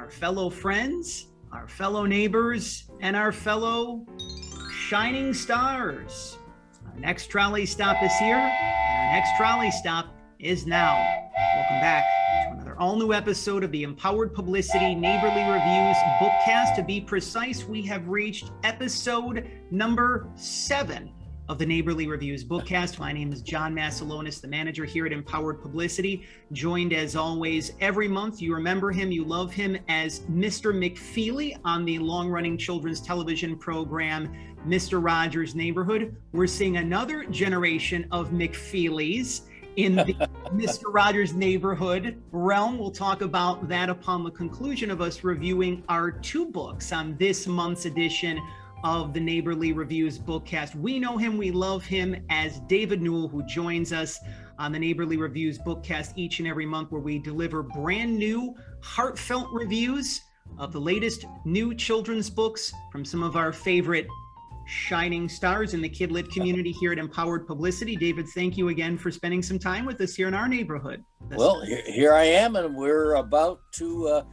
our fellow friends, our fellow neighbors, and our fellow shining stars. Our next trolley stop is here, and our next trolley stop is now. Welcome back to another all-new episode of the Empowered Publicity Neighborly Reviews bookcast. To be precise, we have reached episode number 7 of the Neighborly Reviews bookcast. My name is John Massalonis, the manager here at Empowered Publicity, joined as always every month. You remember him, you love him as Mr. McFeely on the long-running children's television program, Mr. Rogers' Neighborhood. We're seeing another generation of McFeelys in the Mr. Rogers' Neighborhood realm. We'll talk about that upon the conclusion of us reviewing our 2 books on this month's edition of the Neighborly Reviews bookcast. We know him, we love him as David Newell, who joins us on the Neighborly Reviews bookcast each and every month, where we deliver brand new, heartfelt reviews of the latest new children's books from some of our favorite shining stars in the kidlit community here at Empowered Publicity. David, thank you again for spending some time with us here in our neighborhood. Well, here I am, and we're about to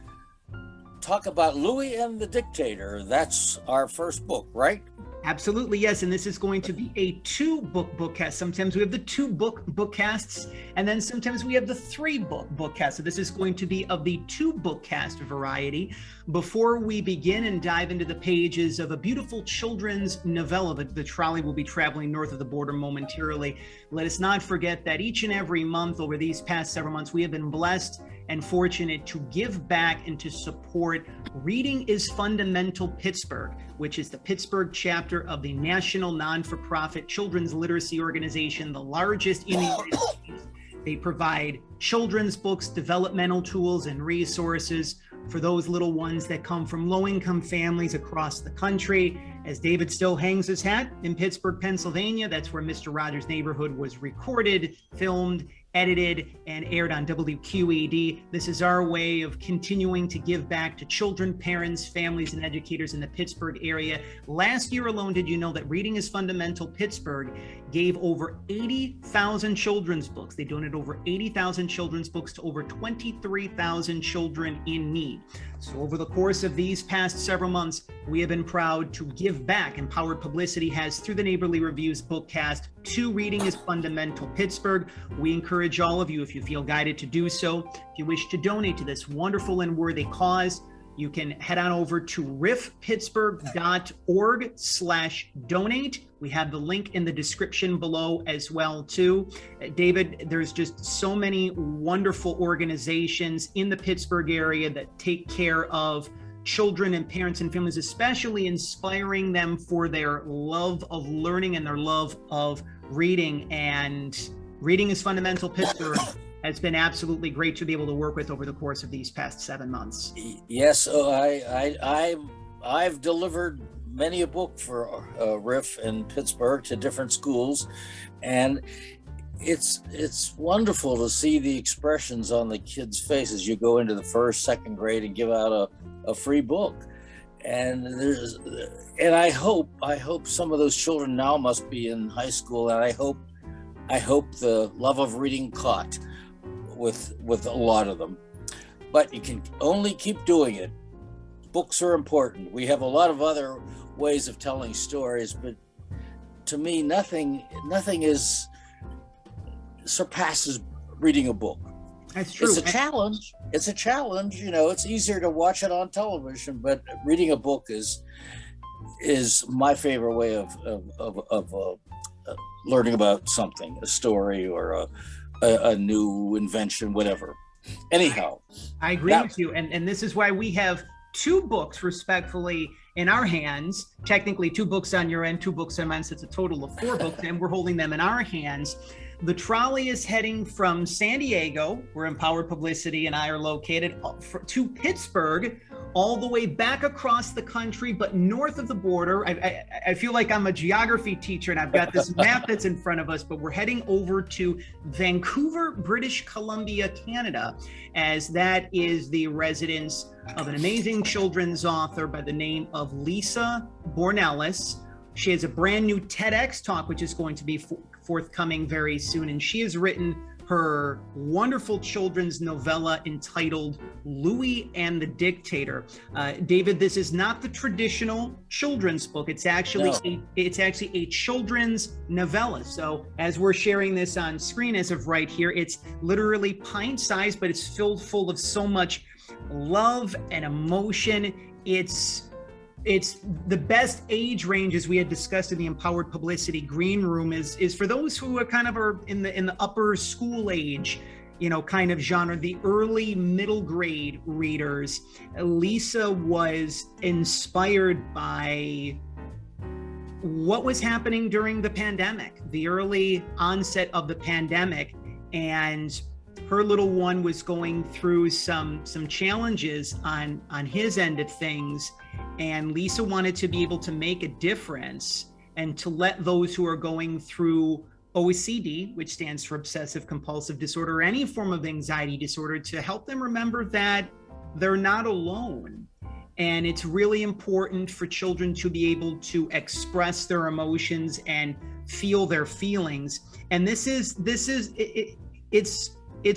talk about Louis and the Dictator. That's our first book, right? Absolutely, yes. And this is going to be a 2-book bookcast. Sometimes we have the 2-book bookcasts, and then sometimes we have the 3-book bookcast. So this is going to be of the 2-bookcast variety. Before we begin and dive into the pages of a beautiful children's novella, the trolley will be traveling north of the border momentarily. Let us not forget that each and every month over these past several months, we have been blessed and fortunate to give back and to support Reading is Fundamental Pittsburgh, which is the Pittsburgh chapter of the national non-for-profit children's literacy organization, the largest in the United States. They provide children's books, developmental tools, and resources for those little ones that come from low-income families across the country. As David still hangs his hat in Pittsburgh, Pennsylvania, that's where Mr. Rogers' Neighborhood was recorded, filmed, edited, and aired on WQED. This is our way of continuing to give back to children, parents, families, and educators in the Pittsburgh area. Last year alone, did you know that Reading is Fundamental Pittsburgh gave over 80,000 children's books? They donated over 80,000 children's books to over 23,000 children in need. So over the course of these past several months, we have been proud to give back. Empowered Publicity has, through the Neighborly Reviews bookcast, to Reading is Fundamental Pittsburgh. We encourage all of you, if you feel guided to do so, if you wish to donate to this wonderful and worthy cause, you can head on over to rifpittsburgh.org/donate. We have the link in the description below as well, too. David, there's just so many wonderful organizations in the Pittsburgh area that take care of children and parents and families, especially inspiring them for their love of learning and their love of reading. And Reading is Fundamental Pittsburgh has been absolutely great to be able to work with over the course of these past 7 months. Yes, I've delivered many a book for RIF in Pittsburgh to different schools, and it's wonderful to see the expressions on the kids' faces. You go into the 1st, 2nd grade and give out a free book, and I hope some of those children now must be in high school, and I hope the love of reading caught with a lot of them. But you can only keep doing it. Books are important. We have a lot of other ways of telling stories, but to me, nothing surpasses reading a book. That's true. It's a challenge. You know, it's easier to watch it on television, but reading a book is my favorite way of learning about something, a story or a new invention, whatever. Anyhow, I agree with you, and this is why we have 2 books respectfully in our hands. Technically 2 books on your end, 2 books on mine, so it's a total of 4 books, and we're holding them in our hands. The trolley is heading from San Diego, where Empowered Publicity and I are located, to Pittsburgh, all the way back across the country, but north of the border. I feel like I'm a geography teacher and I've got this map that's in front of us, but we're heading over to Vancouver, British Columbia, Canada, as that is the residence of an amazing children's author by the name of Lisa Bornelis. She has a brand new TEDx talk, which is going to be forthcoming very soon, and she has written her wonderful children's novella entitled Louis and the Dictator. David, this is not the traditional children's book. It's actually a children's novella. So as we're sharing this on screen as of right here, it's literally pint-sized, but it's filled full of so much love and emotion. It's the best age range, as we had discussed in the Empowered Publicity Green Room, is for those who are in the upper school age, kind of genre, the early middle grade readers. Lisa was inspired by what was happening during the pandemic, the early onset of the pandemic, and her little one was going through some challenges on his end of things, and Lisa wanted to be able to make a difference and to let those who are going through OCD, which stands for obsessive compulsive disorder, or any form of anxiety disorder, to help them remember that they're not alone. And it's really important for children to be able to express their emotions and feel their feelings. And it's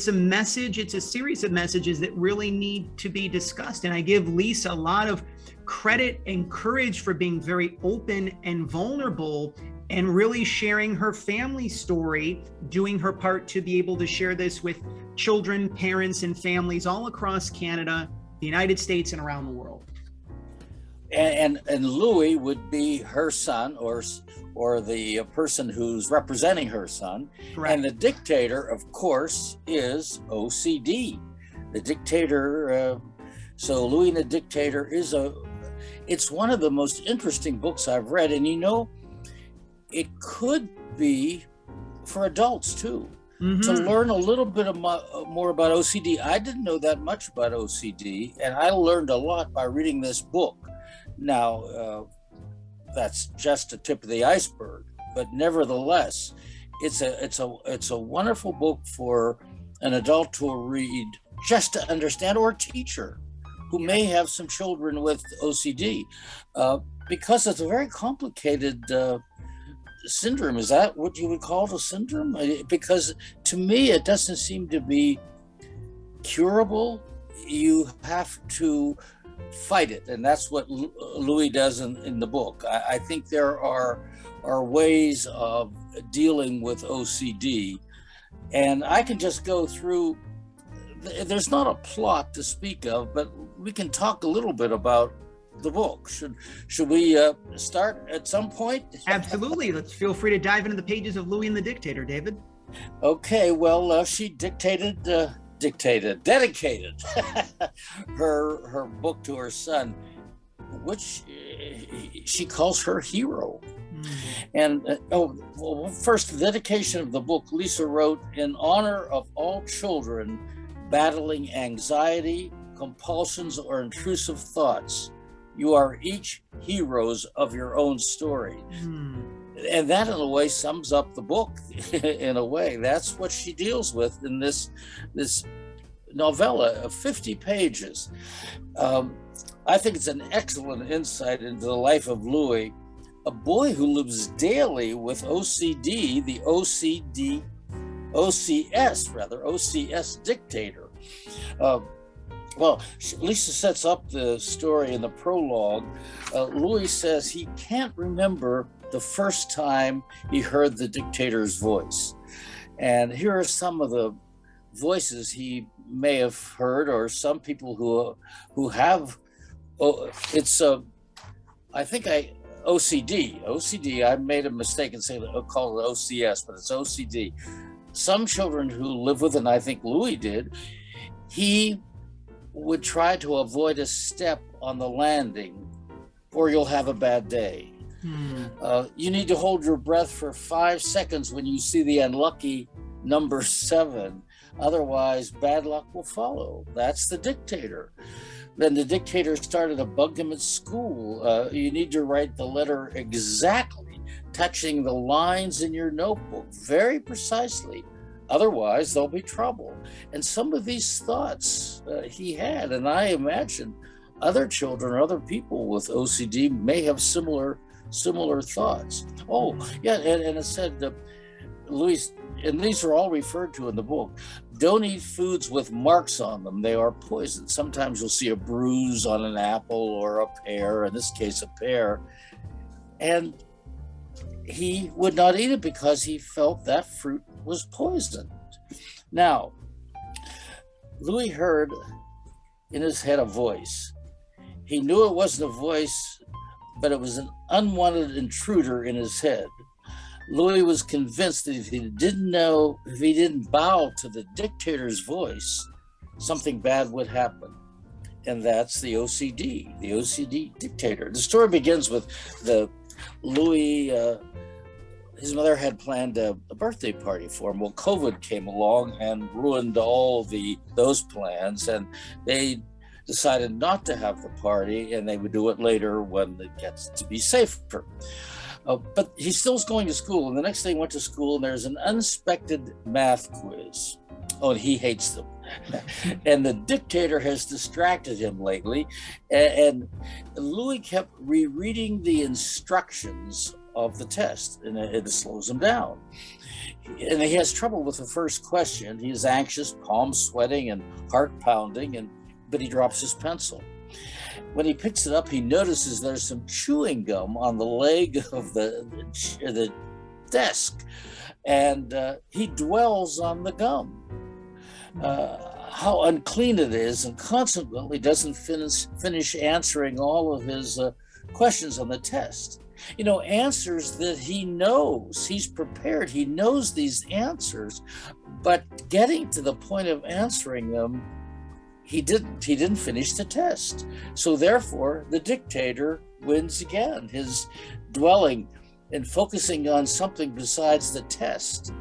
a message, it's a series of messages that really need to be discussed. And I give Lisa a lot of credit and courage for being very open and vulnerable and really sharing her family story, doing her part to be able to share this with children, parents, and families all across Canada, the United States, and around the world. And Louis would be her son, or the person who's representing her son. Correct. And the dictator, of course, is OCD. The dictator. So Louis and the Dictator it's one of the most interesting books I've read, and it could be for adults too. Mm-hmm. To learn a little bit more about OCD. I didn't know that much about OCD, and I learned a lot by reading this book. Now, that's just the tip of the iceberg, but nevertheless, it's a wonderful book for an adult to read just to understand, or a teacher who may have some children with OCD, because it's a very complicated syndrome. Is that what you would call a syndrome? Because to me, it doesn't seem to be curable. You have to fight it, and that's what Louis does in the book. I think there are ways of dealing with OCD, and I can just go through. There's not a plot to speak of, but we can talk a little bit about the book. Should we start at some point? Absolutely. Let's feel free to dive into the pages of Louis and the Dictator, David. Okay. Well, she dedicated her book to her son, which she calls her hero. And first, the dedication of the book Lisa wrote in honor of all children battling anxiety, compulsions, or intrusive thoughts. You are each heroes of your own story. And that, in a way, sums up the book. In a way, that's what she deals with in this novella of 50 pages. I think it's an excellent insight into the life of Louis, a boy who lives daily with OCD, the OCS dictator. Lisa sets up the story in the prologue. Louis says he can't remember the first time he heard the dictator's voice. And here are some of the voices he may have heard, or some people who have. OCD. I made a mistake in saying call it OCS, but it's OCD. Some children who live with it, and I think Louis did, he would try to avoid a step on the landing, or you'll have a bad day. You need to hold your breath for 5 seconds when you see the unlucky number 7. Otherwise, bad luck will follow. That's the dictator. Then the dictator started to bug him at school. You need to write the letter exactly, touching the lines in your notebook very precisely. Otherwise, there'll be trouble. And some of these thoughts he had, and I imagine other children or other people with OCD may have similar thoughts. Oh, yeah, and it said, Louis, and these are all referred to in the book, don't eat foods with marks on them. They are poison. Sometimes you'll see a bruise on an apple or a pear, in this case, a pear. And he would not eat it because he felt that fruit was poisoned. Now, Louis heard in his head a voice. He knew it wasn't a voice, but it was an unwanted intruder in his head. Louis was convinced that if he didn't bow to the dictator's voice, something bad would happen. And that's the OCD dictator. The story begins with Louis, his mother had planned a birthday party for him. Well, COVID came along and ruined all those plans, and they decided not to have the party, and they would do it later when it gets to be safer. But he still was going to school, and the next day he went to school, and there's an unexpected math quiz. Oh, and he hates them. And the dictator has distracted him lately, and Louis kept rereading the instructions of the test, and it slows him down. And he has trouble with the first question. He is anxious, palms sweating, and heart pounding, but he drops his pencil. When he picks it up, he notices there's some chewing gum on the leg of the desk, and he dwells on the gum, how unclean it is, and consequently doesn't finish answering all of his questions on the test. You know, answers that he knows, he's prepared, he knows these answers, but getting to the point of answering them, he didn't finish the test. So therefore, the dictator wins again, his dwelling and focusing on something besides the test.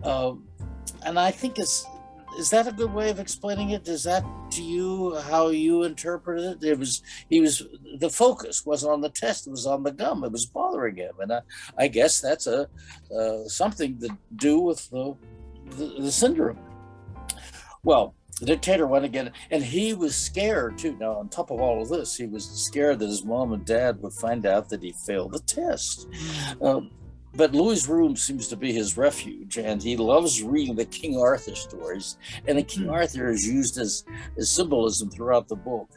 And I think is that a good way of explaining it? Is that to you how you interpreted it? The focus wasn't on the test, it was on the gum. It was bothering him. And I guess that's something to do with the syndrome. Well, the dictator went again, and he was scared too. Now, on top of all of this, he was scared that his mom and dad would find out that he failed the test. But Louis's room seems to be his refuge, and he loves reading the King Arthur stories. And the King Arthur is used as symbolism throughout the book.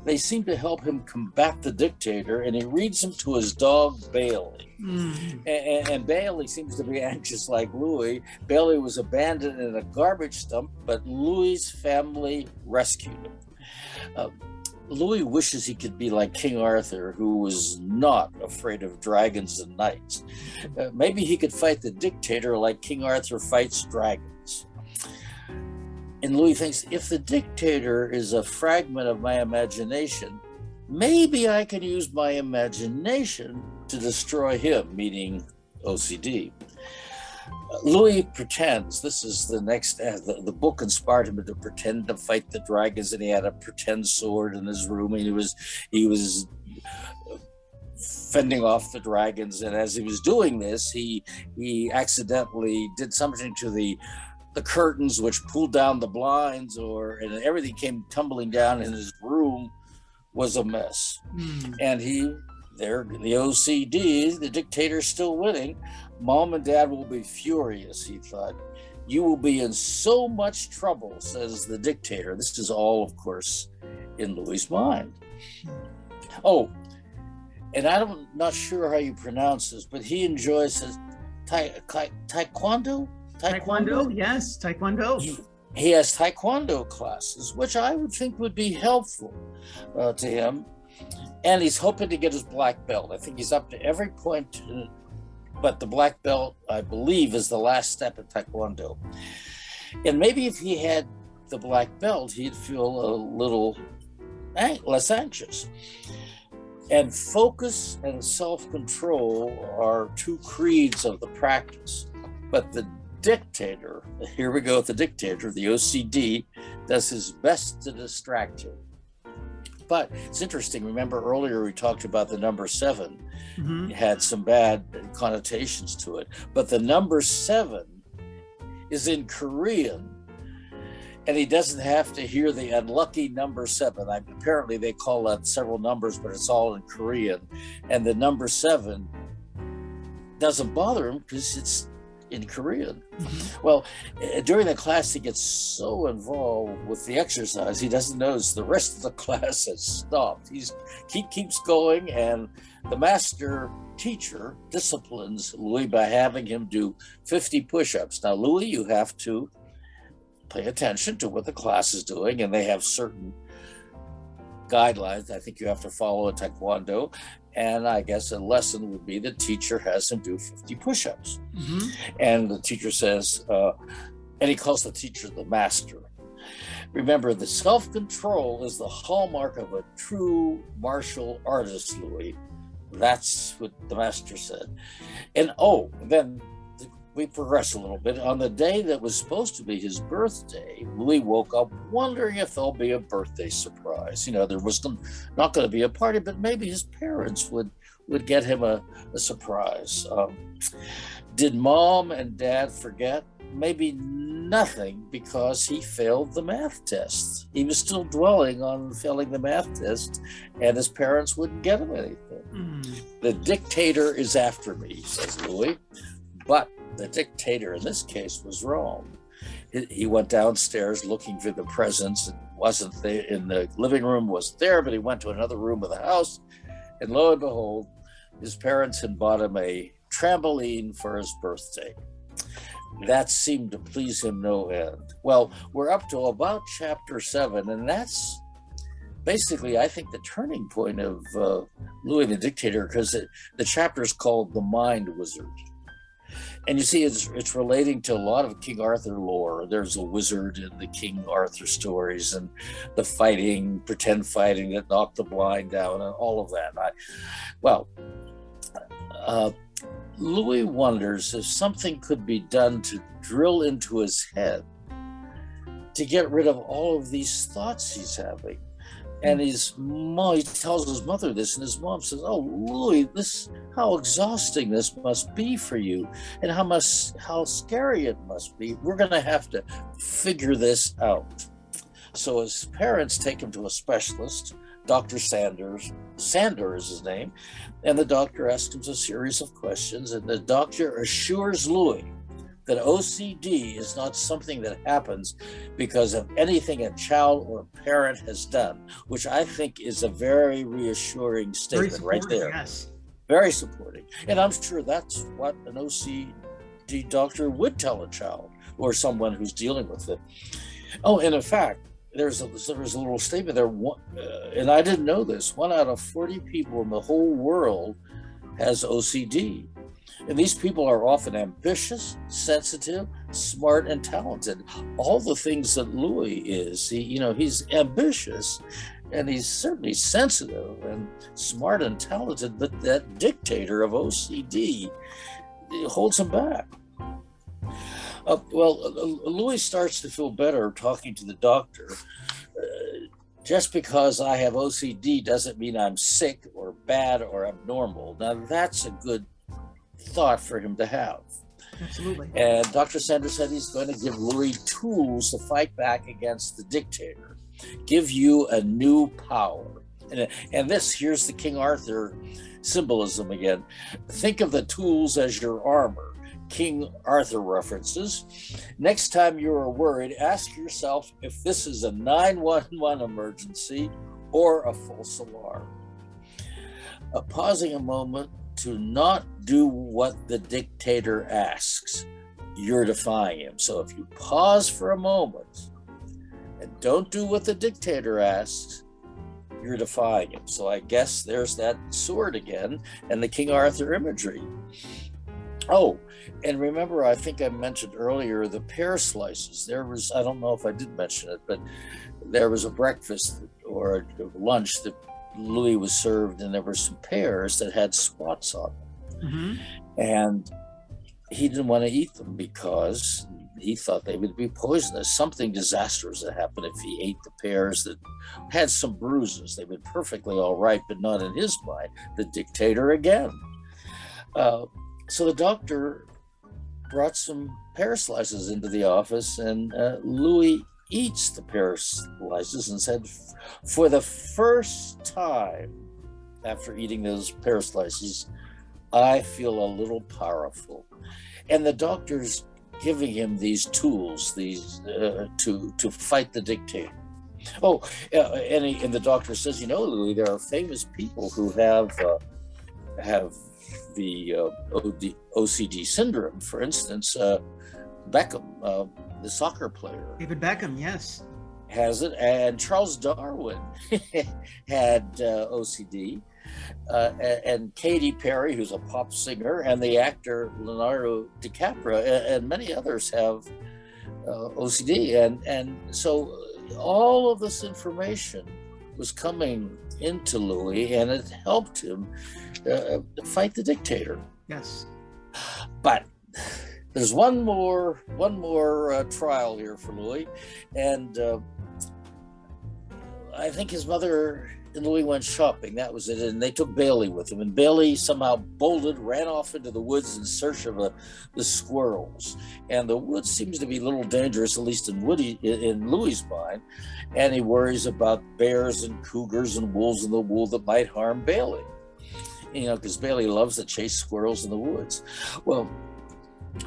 They seem to help him combat the dictator, and he reads them to his dog, Bailey. And Bailey seems to be anxious like Louis. Bailey was abandoned in a garbage dump, but Louis's family rescued him. Louis wishes he could be like King Arthur, who was not afraid of dragons and knights. Maybe he could fight the dictator like King Arthur fights dragons. And Louis thinks, if the dictator is a fragment of my imagination, maybe I can use my imagination to destroy him, meaning OCD. Louis pretends, this is the next, the book inspired him to pretend to fight the dragons, and he had a pretend sword in his room, and he was fending off the dragons. And as he was doing this, he accidentally did something to the curtains, which pulled down the blinds, and everything came tumbling down, and his room was a mess. And the OCD, the dictator's still winning. Mom and dad will be furious, he thought. You will be in so much trouble, says the dictator. This is all, of course, in Louis's mind. Oh, and I'm not sure how you pronounce this, but he enjoys his taekwondo? Taekwondo, yes, taekwondo. He has taekwondo classes, which I would think would be helpful to him. And he's hoping to get his black belt. I think he's up to every point, but the black belt, I believe, is the last step in taekwondo. And maybe if he had the black belt, he'd feel a little less anxious. And focus and self-control are two creeds of the practice. But the dictator, here we go with the dictator, the OCD, does his best to distract him. But it's interesting, remember earlier we talked about the number 7. It had some bad connotations to it. But the number 7 is in Korean, and he doesn't have to hear the unlucky number 7. Apparently they call that several numbers, but it's all in Korean. And the number 7 doesn't bother him because in Korean. Mhm. Well, during the class, he gets so involved with the exercise, he doesn't notice the rest of the class has stopped. He keeps going, and the master teacher disciplines Louis by having him do 50 push-ups. Now, Louis, you have to pay attention to what the class is doing, and they have certain guidelines I think you have to follow in Taekwondo. And I guess a lesson would be the teacher has him do 50 push-ups. Mhm. And the teacher says, and he calls the teacher the master. Remember, the self-control is the hallmark of a true martial artist, Louis. That's what the master said. And then we progress a little bit. On the day that was supposed to be his birthday, Louis woke up wondering if there'll be a birthday surprise. There was not going to be a party, but maybe his parents would get him a surprise. Did mom and dad forget? Maybe nothing, because he failed the math test. He was still dwelling on failing the math test, and his parents wouldn't get him anything. Mm. The dictator is after me, says Louis. But the dictator in this case was wrong. He went downstairs looking for the presents. It wasn't there in the living room, was there, but he went to another room of the house. And lo and behold, his parents had bought him a trampoline for his birthday. That seemed to please him no end. Well, we're up to about chapter 7, and that's basically, I think, the turning point of Louis the Dictator, because the chapter is called The Mind Wizard. And you see, it's relating to a lot of King Arthur lore. There's a wizard in the King Arthur stories, and the pretend fighting that knocked the blind down, and all of that. Louis wonders if something could be done to drill into his head to get rid of all of these thoughts he's having. And he tells his mother this, and his mom says, "Oh, Louis, how exhausting this must be for you, and how scary it must be. We're going to have to figure this out." So his parents take him to a specialist, Dr. Sanders. Sander is his name, and the doctor asks him a series of questions, and the doctor assures Louis that OCD is not something that happens because of anything a child or a parent has done, which I think is a very reassuring statement right there. Yes. Very supporting. And I'm sure that's what an OCD doctor would tell a child or someone who's dealing with it. Oh, and in fact, there's a little statement there, and I didn't know this. 1 out of 40 people in the whole world has OCD. And these people are often ambitious, sensitive, smart, and talented. All the things that Louis is. He's ambitious, and he's certainly sensitive and smart and talented, but that dictator of OCD holds him back. Louis starts to feel better talking to the doctor. Just because I have OCD doesn't mean I'm sick or bad or abnormal. Now, that's a good thought for him to have. Absolutely. And Dr. Sanders said he's going to give Louis tools to fight back against the dictator, give you a new power. And here's the King Arthur symbolism again. Think of the tools as your armor. King Arthur references. Next time you're worried, ask yourself if this is a 911 emergency or a false alarm. Pausing a moment to not do what the dictator asks, you're defying him. So if you pause for a moment and don't do what the dictator asks, you're defying him. So I guess there's that sword again and the King Arthur imagery. Oh, and remember, I think I mentioned earlier the pear slices. I don't know if I did mention it, but there was a breakfast or a lunch that Louis was served, and there were some pears that had spots on them. Mm-hmm. And he didn't want to eat them because he thought they would be poisonous. Something disastrous had happened if he ate the pears that had some bruises. They've been perfectly all right, but not in his mind. The dictator again. So the doctor brought some pear slices into the office, and Louis eats the pear slices and said, for the first time after eating those pear slices, I feel a little powerful. and the doctor's giving him these tools, to fight the dictator. Oh, and the doctor says, you know, Louis, there are famous people who have the OCD syndrome. For instance, Beckham, the soccer player, David Beckham, yes. has it, and Charles Darwin had OCD, and Katy Perry, who's a pop singer, and the actor Leonardo DiCaprio, and many others have OCD, and so all of this information was coming into Louis, and it helped him fight the dictator. Yes. But there's one more trial here for Louis, and I think his mother and Louis went shopping. That was it, and they took Bailey with them. And Bailey somehow ran off into the woods in search of the squirrels. And the woods seems to be a little dangerous, at least in Louis's mind. And he worries about bears and cougars and wolves in the wool that might harm Bailey. You know, because Bailey loves to chase squirrels in the woods. Well,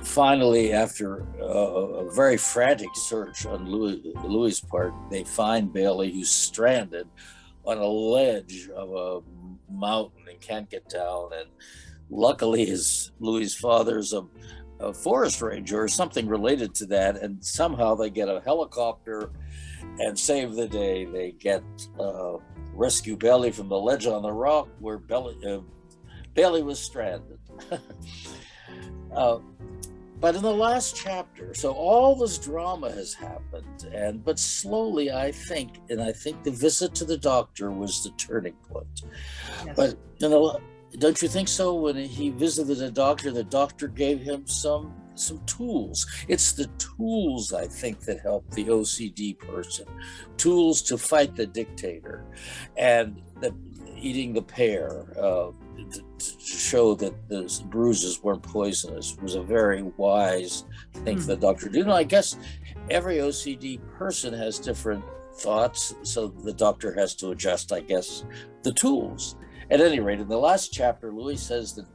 finally, after a very frantic search on Louis's part, they find Bailey, who's stranded on a ledge of a mountain and can't get down. And luckily, Louis's father's a forest ranger or something related to that, and somehow they get a helicopter and save the day. They get rescue Bailey from the ledge on the rock where Bailey was stranded. But in the last chapter, so all this drama has happened, but slowly I think the visit to the doctor was the turning point. Yes. But you know, don't you think so? When he visited the doctor gave him some tools. It's the tools, I think, that help the OCD person. Tools to fight the dictator, and eating the pear to show that the bruises weren't poisonous was a very wise thing for the doctor to do. Now, I guess every OCD person has different thoughts, so the doctor has to adjust, I guess, the tools. At any rate, in the last chapter, Louis says that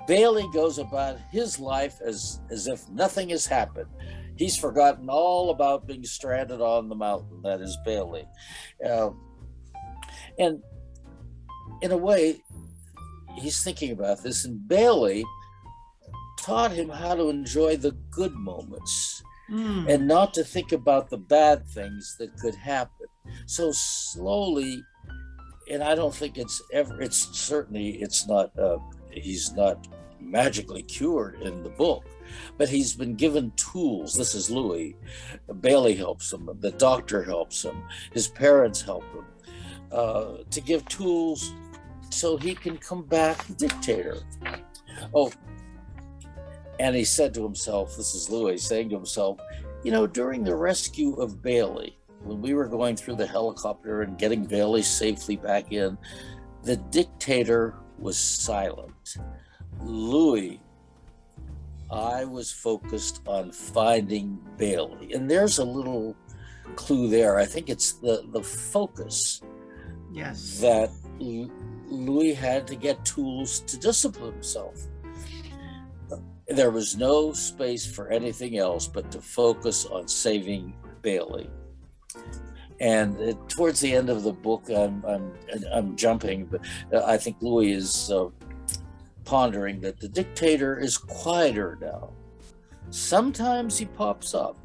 Bailey goes about his life as if nothing has happened. He's forgotten all about being stranded on the mountain, that is Bailey. And in a way, he's thinking about this, and Bailey taught him how to enjoy the good moments and not to think about the bad things that could happen. So slowly, and I don't think he's not magically cured in the book, but he's been given tools. This is Louis. Bailey helps him, the doctor helps him, his parents help him, to give tools so he can combat the dictator. Oh, and he said to himself, this is Louis saying to himself, you know, during the rescue of Bailey, when we were going through the helicopter and getting Bailey safely back in, the dictator was silent. Louis, I was focused on finding Bailey. And there's a little clue there. I think it's the focus. Yes. That Louis had to get tools to discipline himself. There was no space for anything else but to focus on saving Bailey. And towards the end of the book, I'm jumping, but I think Louis is pondering that the dictator is quieter now. Sometimes he pops up,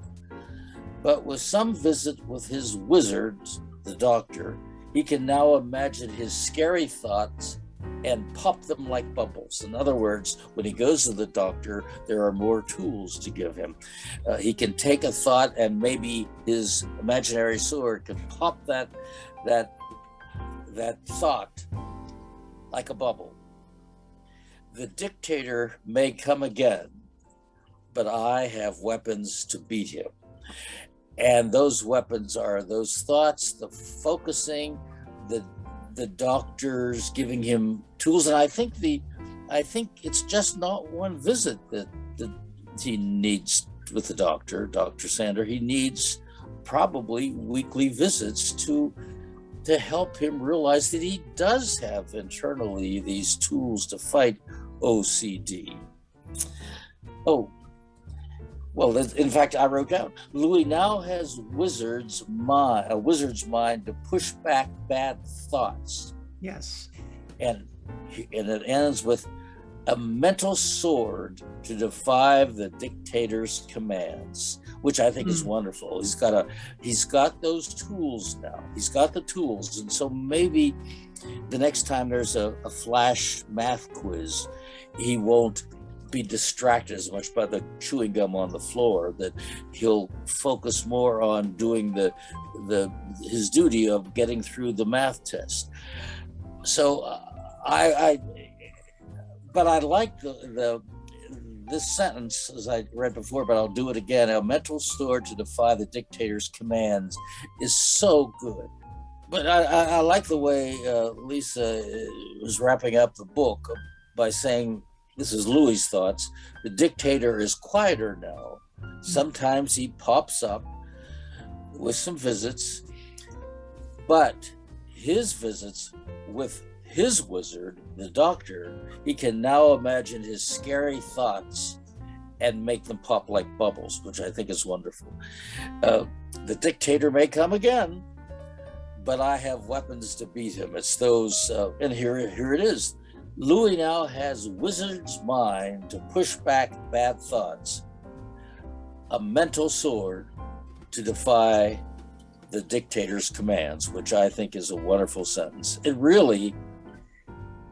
but with some visit with his wizard, the doctor, he can now imagine his scary thoughts and pop them like bubbles. In other words, when he goes to the doctor, there are more tools to give him. He can take a thought, and maybe his imaginary sword can pop that thought like a bubble. The dictator may come again, but I have weapons to beat him. And those weapons are those thoughts, the focusing, the doctors giving him tools. And I think it's just not one visit that he needs with the doctor, Dr. Sander. He needs probably weekly visits to help him realize that he does have internally these tools to fight OCD. Oh, well, in fact, I wrote down, Louis now has a wizard's mind to push back bad thoughts. Yes. And it ends with a mental sword to defy the dictator's commands, which I think is wonderful. He's got those tools now. He's got the tools. And so maybe the next time there's a flash math quiz, he won't be distracted as much by the chewing gum on the floor, that he'll focus more on doing his duty of getting through the math test. So but I like this sentence, as I read before, but I'll do it again. A mental sword to defy the dictator's commands is so good. But I like the way Lisa was wrapping up the book by saying, this is Louis's thoughts, the dictator is quieter now. Sometimes he pops up with some visits, but his visits with his wizard, the doctor, he can now imagine his scary thoughts and make them pop like bubbles, which I think is wonderful. The dictator may come again, but I have weapons to beat him. It's those, and here it is. Louis now has wizard's mind to push back bad thoughts, a mental sword to defy the dictator's commands, which I think is a wonderful sentence. It really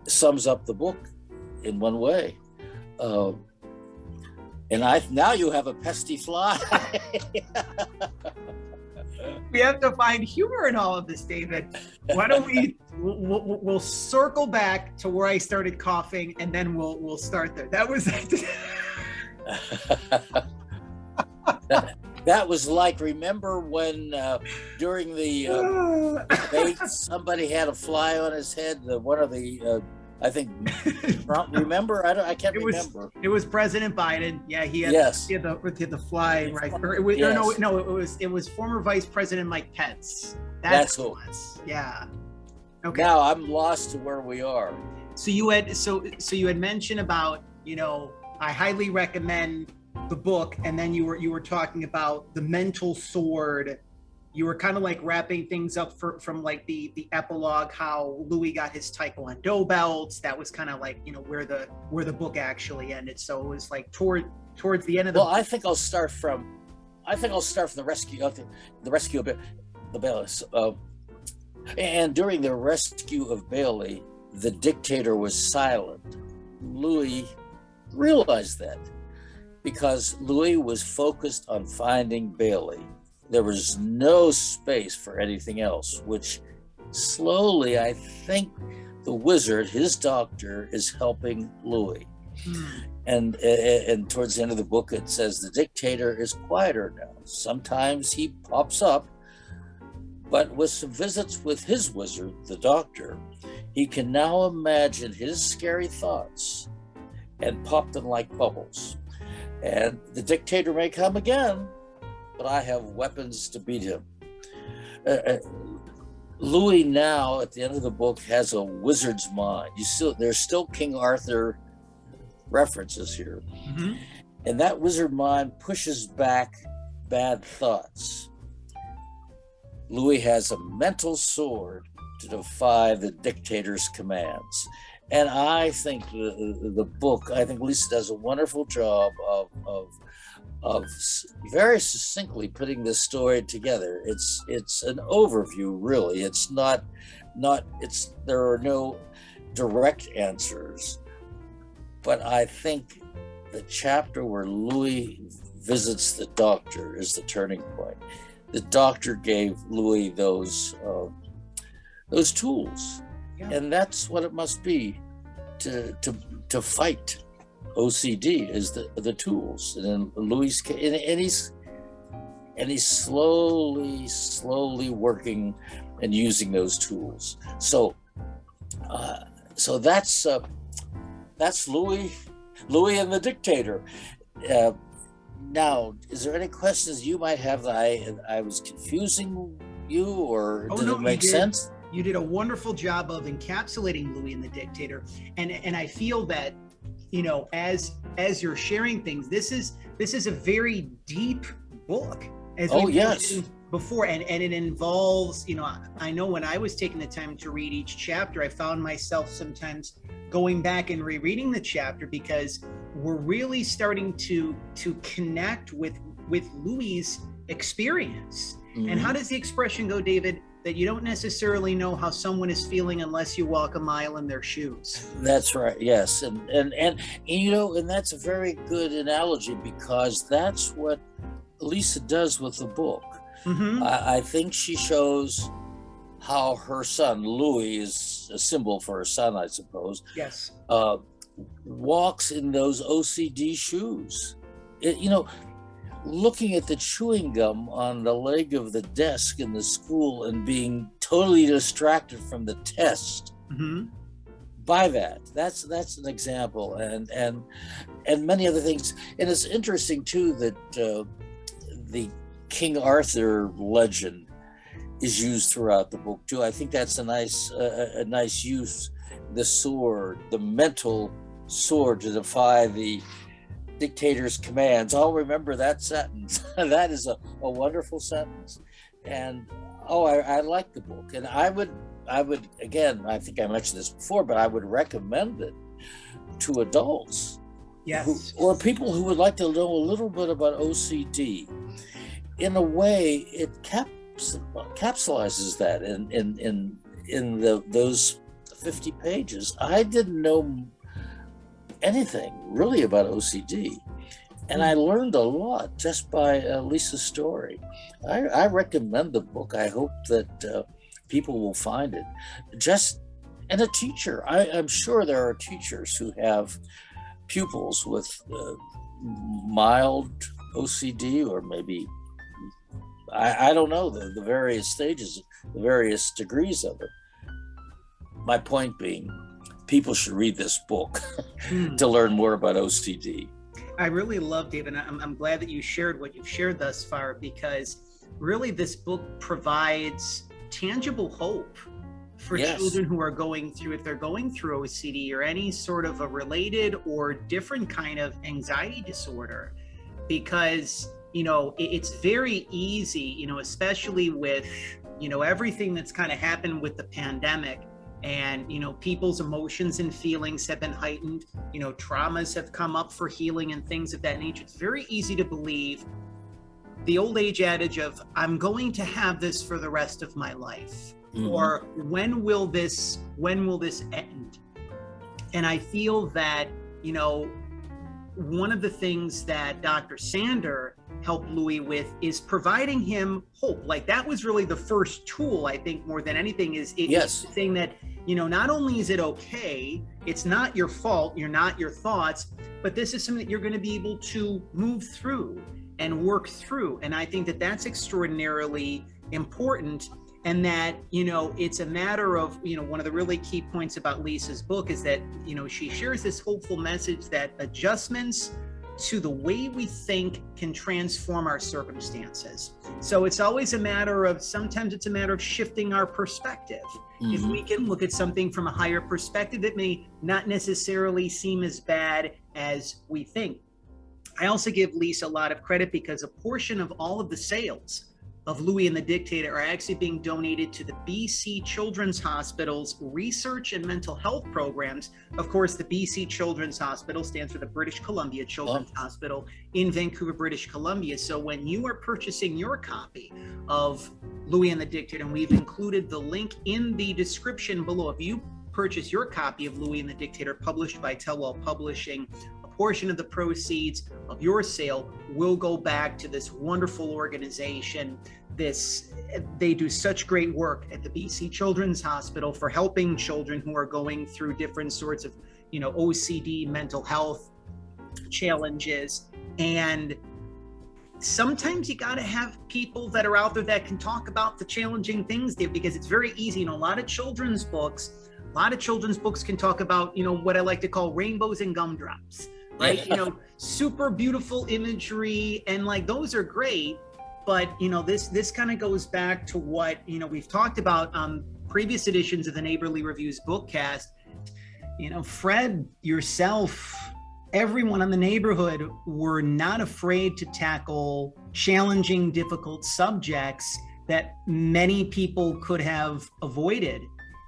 sums up the book in one way. And now you have a pesky fly. We have to find humor in all of this, David. Why don't we'll circle back to where I started coughing, and then we'll start there. That was that was like, remember when during the debate somebody had a fly on his head? One of the I think Trump. Remember? I can't remember. It was President Biden. Yeah, he had the fly right. Or it was former Vice President Mike Pence. That's who it was. Yeah. Okay. Now I'm lost to where we are. So you had mentioned about, I highly recommend the book, and then you were talking about the mental sword. You were kind of like wrapping things up from like the epilogue, how Louis got his Taekwondo belts. That was kind of like, where the book actually ended. So it was like towards the end of the book. I think I'll start from the rescue of the Bailey. And during the rescue of Bailey, the dictator was silent. Louis realized that because Louis was focused on finding Bailey. There was no space for anything else, which slowly, I think the wizard, his doctor, is helping Louis. And towards the end of the book, it says the dictator is quieter now. Sometimes he pops up, but with some visits with his wizard, the doctor, he can now imagine his scary thoughts and pop them like bubbles. And the dictator may come again, but I have weapons to beat him. Louis now, at the end of the book, has a wizard's mind. There's still King Arthur references here. Mm-hmm. And that wizard mind pushes back bad thoughts. Louis has a mental sword to defy the dictator's commands. And I think the book, I think Lisa does a wonderful job of very succinctly putting this story together. It's an overview, really. There are no direct answers, but I think the chapter where Louis visits the doctor is the turning point. The doctor gave Louis those tools, and that's what it must be to fight OCD, is the tools. And in Louis' case, and he's slowly working and using those tools. So that's Louis and the dictator. Now, is there any questions you might have that I was confusing you, or did it make sense? You did a wonderful job of encapsulating Louis and the dictator, and I feel that as you're sharing things, this is a very deep book, as Oh, we yes. mentioned before, and it involves, I know when I was taking the time to read each chapter, I found myself sometimes going back and rereading the chapter, because we're really starting to connect with Louis's experience. And how does the expression go, David, that you don't necessarily know how someone is feeling unless you walk a mile in their shoes? That's right. Yes, and that's a very good analogy, because that's what Lisa does with the book. Mm-hmm. I think she shows how her son Louis is a symbol for her son, I suppose. Yes. Walks in those OCD shoes. Looking at the chewing gum on the leg of the desk in the school and being totally distracted from the test. Mm-hmm. By that's an example, and many other things. And it's interesting too that the King Arthur legend is used throughout the book too. I think that's a nice use. The sword, the mental sword to defy the dictator's commands. I'll remember that sentence. That is a wonderful sentence. And I like the book, and I would again, I think I mentioned this before, but I would recommend it to adults. Yes. Or people who would like to know a little bit about OCD. In a way, it capsulizes that in those 50 pages. I didn't know anything really about OCD, and I learned a lot just by Lisa's story. I recommend the book. I hope that people will find it. And a teacher. I'm sure there are teachers who have pupils with mild OCD, or maybe I don't know the various stages, the various degrees of it. My point being, people should read this book to learn more about OCD. I really love, David. I'm glad that you shared what you've shared thus far, because really this book provides tangible hope for children who are going through, if they're going through OCD or any sort of a related or different kind of anxiety disorder, because, it's very easy, especially with, everything that's kind of happened with the pandemic. And, people's emotions and feelings have been heightened, traumas have come up for healing and things of that nature. It's very easy to believe the old age adage of, I'm going to have this for the rest of my life, or when will this end? And I feel that, one of the things that Dr. Sander helped Louis with is providing him hope. Like, that was really the first tool, I think, more than anything, is saying that, not only is it okay, it's not your fault, you're not your thoughts, but this is something that you're going to be able to move through and work through. And I think that that's extraordinarily important. And that, it's a matter of, one of the really key points about Lisa's book is that, she shares this hopeful message that adjustments to the way we think can transform our circumstances. So it's always sometimes it's a matter of shifting our perspective. If we can look at something from a higher perspective, it may not necessarily seem as bad as we think. I also give Lisa a lot of credit, because a portion of all of the sales of Louis and the Dictator are actually being donated to the BC Children's Hospital's research and mental health programs. Of course, the BC Children's Hospital stands for the British Columbia Children's Hospital in Vancouver, British Columbia. So when you are purchasing your copy of Louis and the Dictator, and we've included the link in the description below, if you purchase your copy of Louis and the Dictator published by Tellwell Publishing, portion of the proceeds of your sale will go back to this wonderful organization. They do such great work at the BC Children's Hospital for helping children who are going through different sorts of, OCD, mental health challenges. And sometimes you got to have people that are out there that can talk about the challenging things there, because it's very easy. A lot of children's books can talk about, what I like to call rainbows and gumdrops. Right? Super beautiful imagery, and like, those are great. But, this kind of goes back to what, we've talked about on previous editions of the Neighborly Reviews Bookcast. Fred, yourself, everyone in the neighborhood were not afraid to tackle challenging, difficult subjects that many people could have avoided.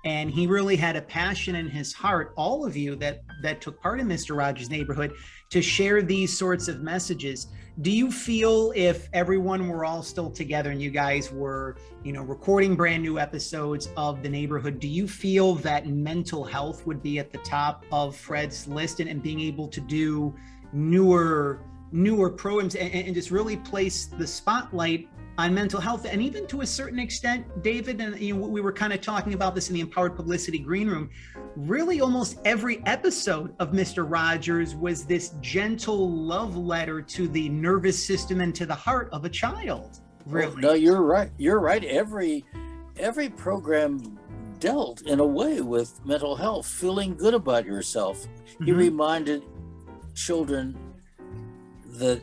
And he really had a passion in his heart, all of you that took part in Mr. Rogers' Neighborhood, to share these sorts of messages. Do you feel if everyone were all still together and you guys were, recording brand new episodes of The Neighborhood, do you feel that mental health would be at the top of Fred's list and being able to do newer programs and just really place the spotlight on mental health? And even to a certain extent, David, and we were kind of talking about this in the Empowered Publicity Green Room, really almost every episode of Mr. Rogers was this gentle love letter to the nervous system and to the heart of a child. Really? No, you're right. You're right. Every program dealt in a way with mental health, feeling good about yourself. Mm-hmm. He reminded children that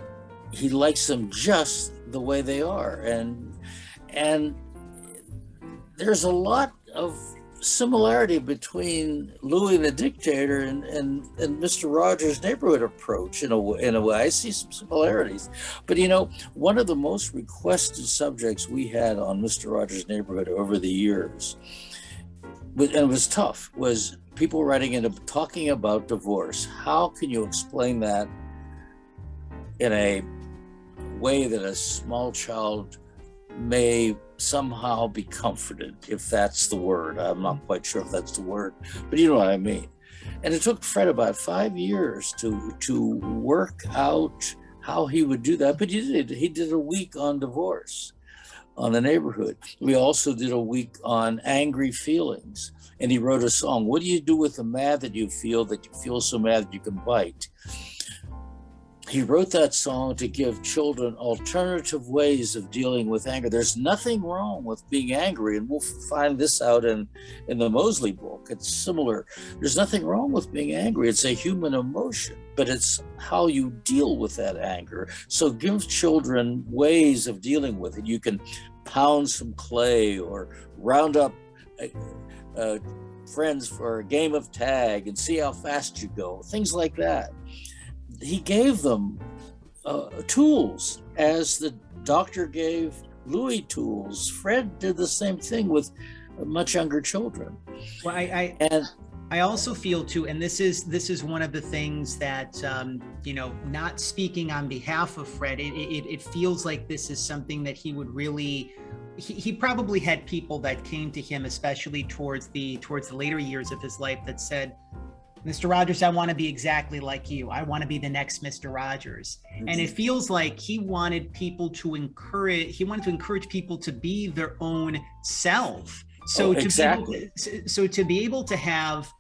he likes them just the way they are, and there's a lot of similarity between Louis the Dictator and Mr. Rogers' Neighborhood approach in a way. I see some similarities, but one of the most requested subjects we had on Mr. Rogers' Neighborhood over the years, and it was tough, was people writing in talking about divorce. How can you explain that in a way that a small child may somehow be comforted, if that's the word? I'm not quite sure if that's the word, but you know what I mean. And it took Fred about 5 years to work out how he would do that, but he did a week on divorce on The Neighborhood. We also did a week on angry feelings, and he wrote a song. What do you do with the mad that you feel so mad that you can bite? He wrote that song to give children alternative ways of dealing with anger. There's nothing wrong with being angry, and we'll find this out in the Mosley book. It's similar. There's nothing wrong with being angry. It's a human emotion, but it's how you deal with that anger. So give children ways of dealing with it. You can pound some clay or round up friends for a game of tag and see how fast you go, things like that. He gave them tools, as the doctor gave Louis tools. Fred did the same thing with much younger children. Well, I also feel too, and this is one of the things that not speaking on behalf of Fred, it feels like this is something that he would really. He probably had people that came to him, especially towards the later years of his life, that said, Mr. Rogers, I want to be exactly like you. I want to be the next Mr. Rogers. Mm-hmm. And it feels like he wanted to encourage people to be their own self. So to be able to have,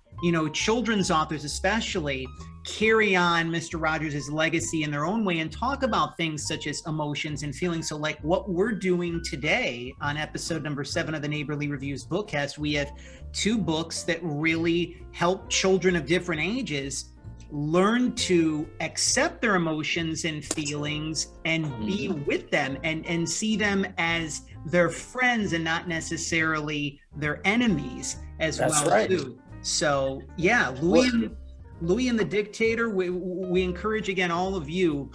children's authors especially carry on Mr. Rogers' legacy in their own way and talk about things such as emotions and feelings. So like what we're doing today on episode number 7 of the Neighborly Reviews bookcast, we have 2 books that really help children of different ages learn to accept their emotions and feelings and be with them and see them as their friends and not necessarily their enemies as That's well right. too. So yeah, Louis and the Dictator, we encourage again all of you,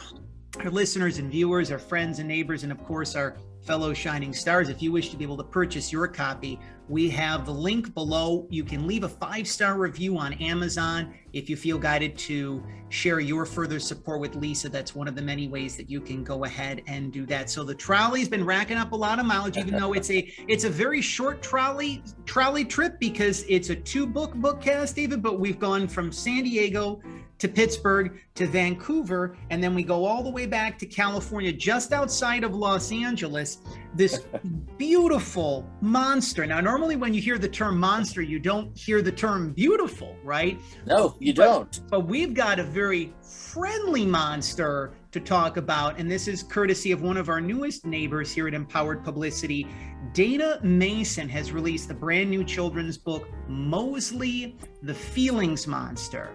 our listeners and viewers, our friends and neighbors, and of course our fellow shining stars, if you wish to be able to purchase your copy, we have the link below. You can leave a 5-star review on Amazon. If you feel guided to share your further support with Lisa, that's one of the many ways that you can go ahead and do that. So the trolley's been racking up a lot of mileage, even though it's a very short trolley trip, because it's a 2-book bookcast, David, but we've gone from San Diego to Pittsburgh to Vancouver, and then we go all the way back to California, just outside of Los Angeles, this beautiful monster. Now, normally when you hear the term monster, you don't hear the term beautiful, right? No, you don't. But we've got a very friendly monster to talk about, and this is courtesy of one of our newest neighbors here at Empowered Publicity. Dana Mason has released the brand new children's book, Mosley, the Feelings Monster.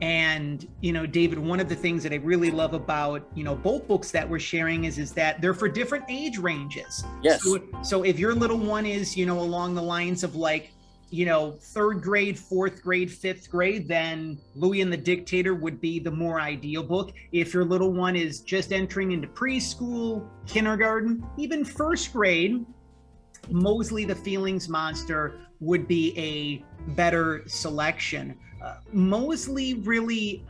And, David, one of the things that I really love about, both books that we're sharing is that they're for different age ranges. Yes. So if your little one is, along the lines of like, third grade, fourth grade, fifth grade, then Louis and the Dictator would be the more ideal book. If your little one is just entering into preschool, kindergarten, even first grade, Mowzli the Feelings Monster would be a better selection. Mowzli really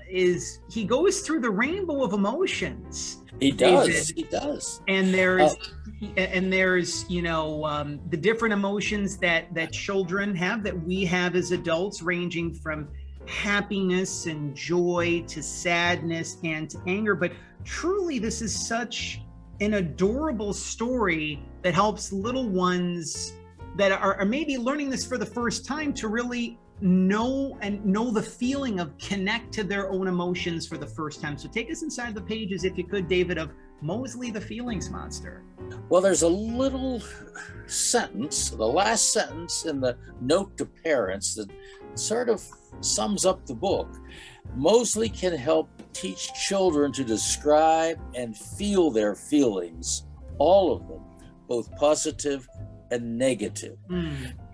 he goes through the rainbow of emotions. He does. He does. And there's the different emotions that children have, that we have as adults, ranging from happiness and joy to sadness and to anger. But truly, this is such an adorable story that helps little ones that are maybe learning this for the first time to really know the feeling of connect to their own emotions for the first time. So take us inside the pages, if you could, David, of Mowzli the Feelings Monster. Well, there's a little sentence, the last sentence in the note to parents, that sort of sums up the book. Mowzli can help teach children to describe and feel their feelings, all of them, both positive and negative.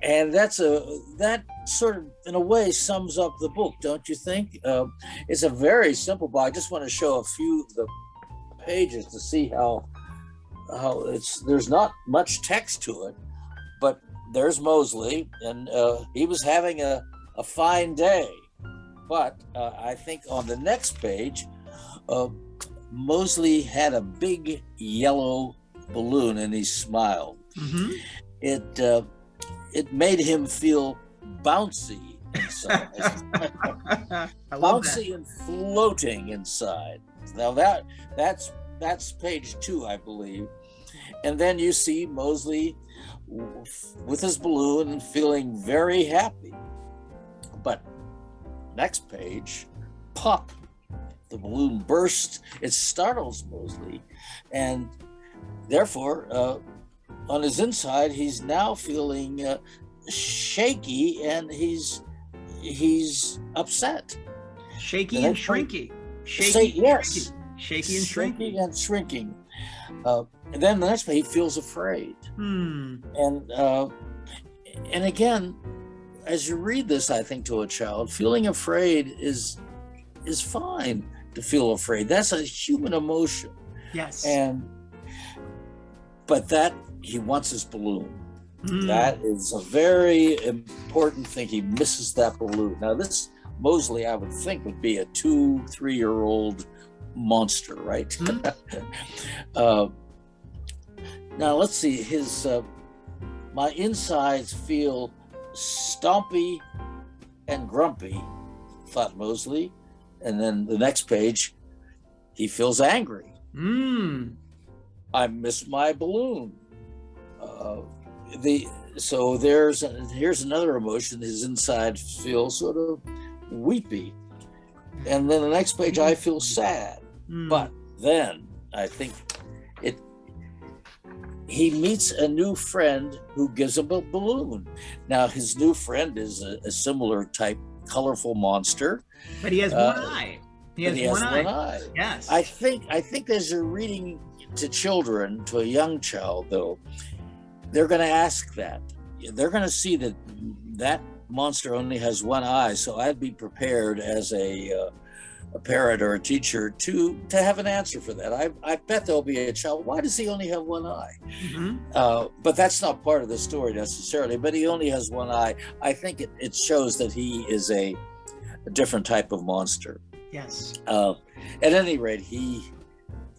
And that sort of, in a way, sums up the book, don't you think? It's a very simple book. I just want to show a few of the pages to see how there's not much text to it, but there's Mowzli, and he was having a fine day. But I think on the next page, Mowzli had a big yellow balloon and he smiled. Mm-hmm. It made him feel bouncy inside. Bouncy and floating inside. Now that's page 2, I believe. And then you see Mowzli with his balloon and feeling very happy. But next page, pop, the balloon bursts. It startles Mowzli, and therefore, on his inside, he's now feeling shaky, and he's upset. Shaky and shrinky. Shaky and shrinking. And then the next page, he feels afraid. And again, as you read this, I think, to a child, feeling afraid is fine to feel afraid. That's a human emotion. Yes. But that he wants his balloon. That is a very important thing. He misses that balloon. Now, this Mowzli, I would think, would be a 2-3-year-old monster, right? Now, let's see. My insides feel stompy and grumpy, thought Mowzli. And then the next page, he feels angry. I miss my balloon. Here's another emotion. His inside feels sort of weepy. And then the next page, I feel sad. But then I think he meets a new friend who gives him a balloon. Now, his new friend is a similar type, colorful monster. But he has one eye. He has one eye. Yes. I think as you're reading to children, to a young child, though, they're going to ask that. They're going to see that monster only has one eye. So I'd be prepared as a parent or a teacher to have an answer for that. I bet there'll be a child. Why does he only have one eye? But that's not part of the story necessarily. But he only has one eye. I think it shows that he is a different type of monster. Yes. At any rate, he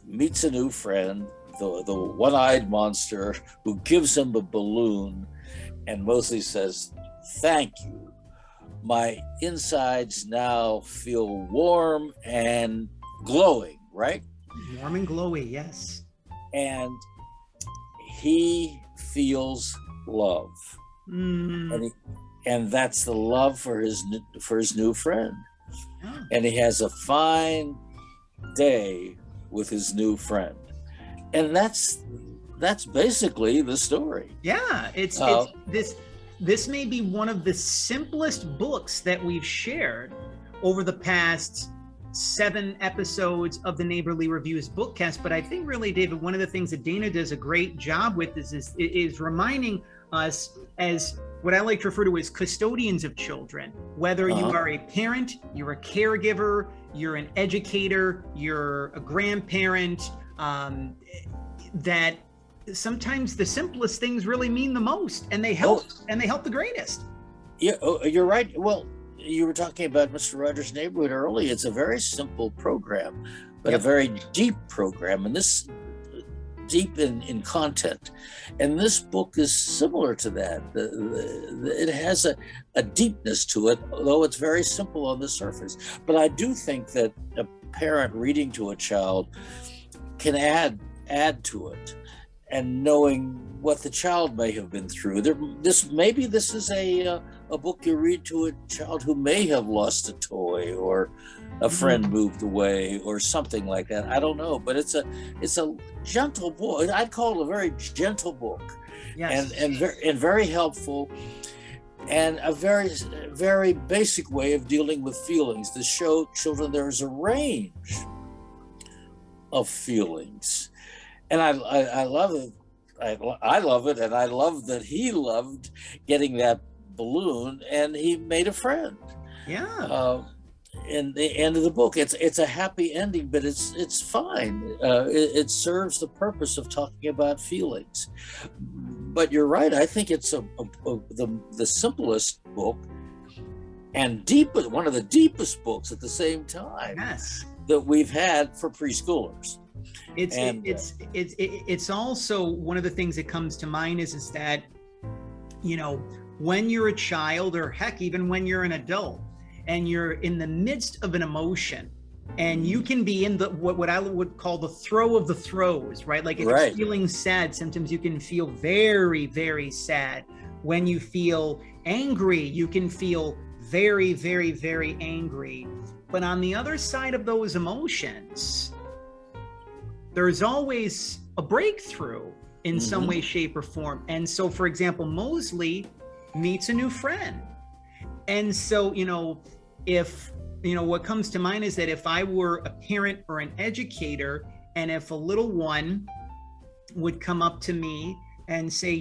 meets a new friend, the one-eyed monster, who gives him a balloon, and Mowzli says, "Thank you. My insides now feel warm and glowing," right? Warm and glowy, yes. And he feels love. And that's the love for his new friend. Oh. And he has a fine day with his new friend. And that's basically the story. Yeah, it's this may be one of the simplest books that we've shared over the past 7 episodes of the Neighborly Reviews bookcast. But I think really, David, one of the things that Dana does a great job with is reminding us as what I like to refer to as custodians of children. Whether you are a parent, you're a caregiver, you're an educator, you're a grandparent, that sometimes the simplest things really mean the most, and they help the greatest. Yeah, you're right. Well, you were talking about Mr. Rogers' Neighborhood earlier. It's a very simple program, but a very deep program, and this deep in content. And this book is similar to that. It has a deepness to it, although it's very simple on the surface. But I do think that a parent reading to a child can add to it, and knowing what the child may have been through. This is a book you read to a child who may have lost a toy, or a friend moved away, or something like that. I don't know, but it's a gentle book. I'd call it a very gentle book, yes, and very helpful, and a very, very basic way of dealing with feelings to show children there is a range of feelings. And I love it. I love it, and I love that he loved getting that balloon, and he made a friend. Yeah. In the end of the book, it's a happy ending, but it's fine. It serves the purpose of talking about feelings. But you're right. I think it's the simplest book, and one of the deepest books at the same time. Yes. That we've had for preschoolers. It's also one of the things that comes to mind is that, you know, when you're a child, or heck, even when you're an adult, and you're in the midst of an emotion, and you can be in what I would call the throw of the throws, right? Like if you're feeling sad, sometimes you can feel very, very sad. When you feel angry, you can feel very, very, very angry. But on the other side of those emotions, there's always a breakthrough in some way, shape, or form. And so, for example, Mosley meets a new friend. And so, you know, what comes to mind is that if I were a parent or an educator, and if a little one would come up to me and say,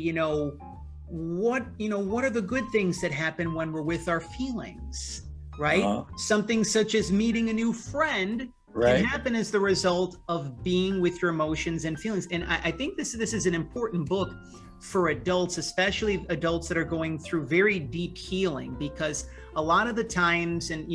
what are the good things that happen when we're with our feelings, right? Something such as meeting a new friend can happen as the result of being with your emotions and feelings. And I think this is an important book for adults, especially adults that are going through very deep healing, because a lot of the times, and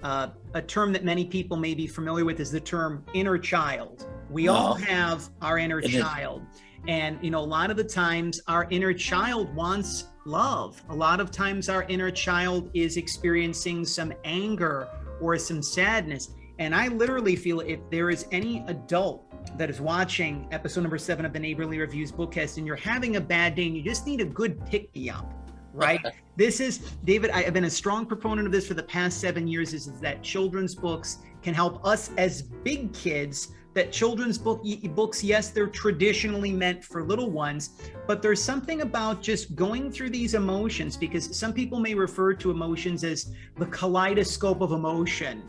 a term that many people may be familiar with is the term inner child. We all have our inner child. And, a lot of the times our inner child wants love. A lot of times our inner child is experiencing some anger or some sadness. And I literally feel if there is any adult that is watching episode number 7 of the Neighborly Reviews bookcast, and you're having a bad day and you just need a good pick-me-up, right? This is, David, I have been a strong proponent of this for the past 7 years, is that children's books can help us as big kids. That children's books, yes, they're traditionally meant for little ones, but there's something about just going through these emotions, because some people may refer to emotions as the kaleidoscope of emotion,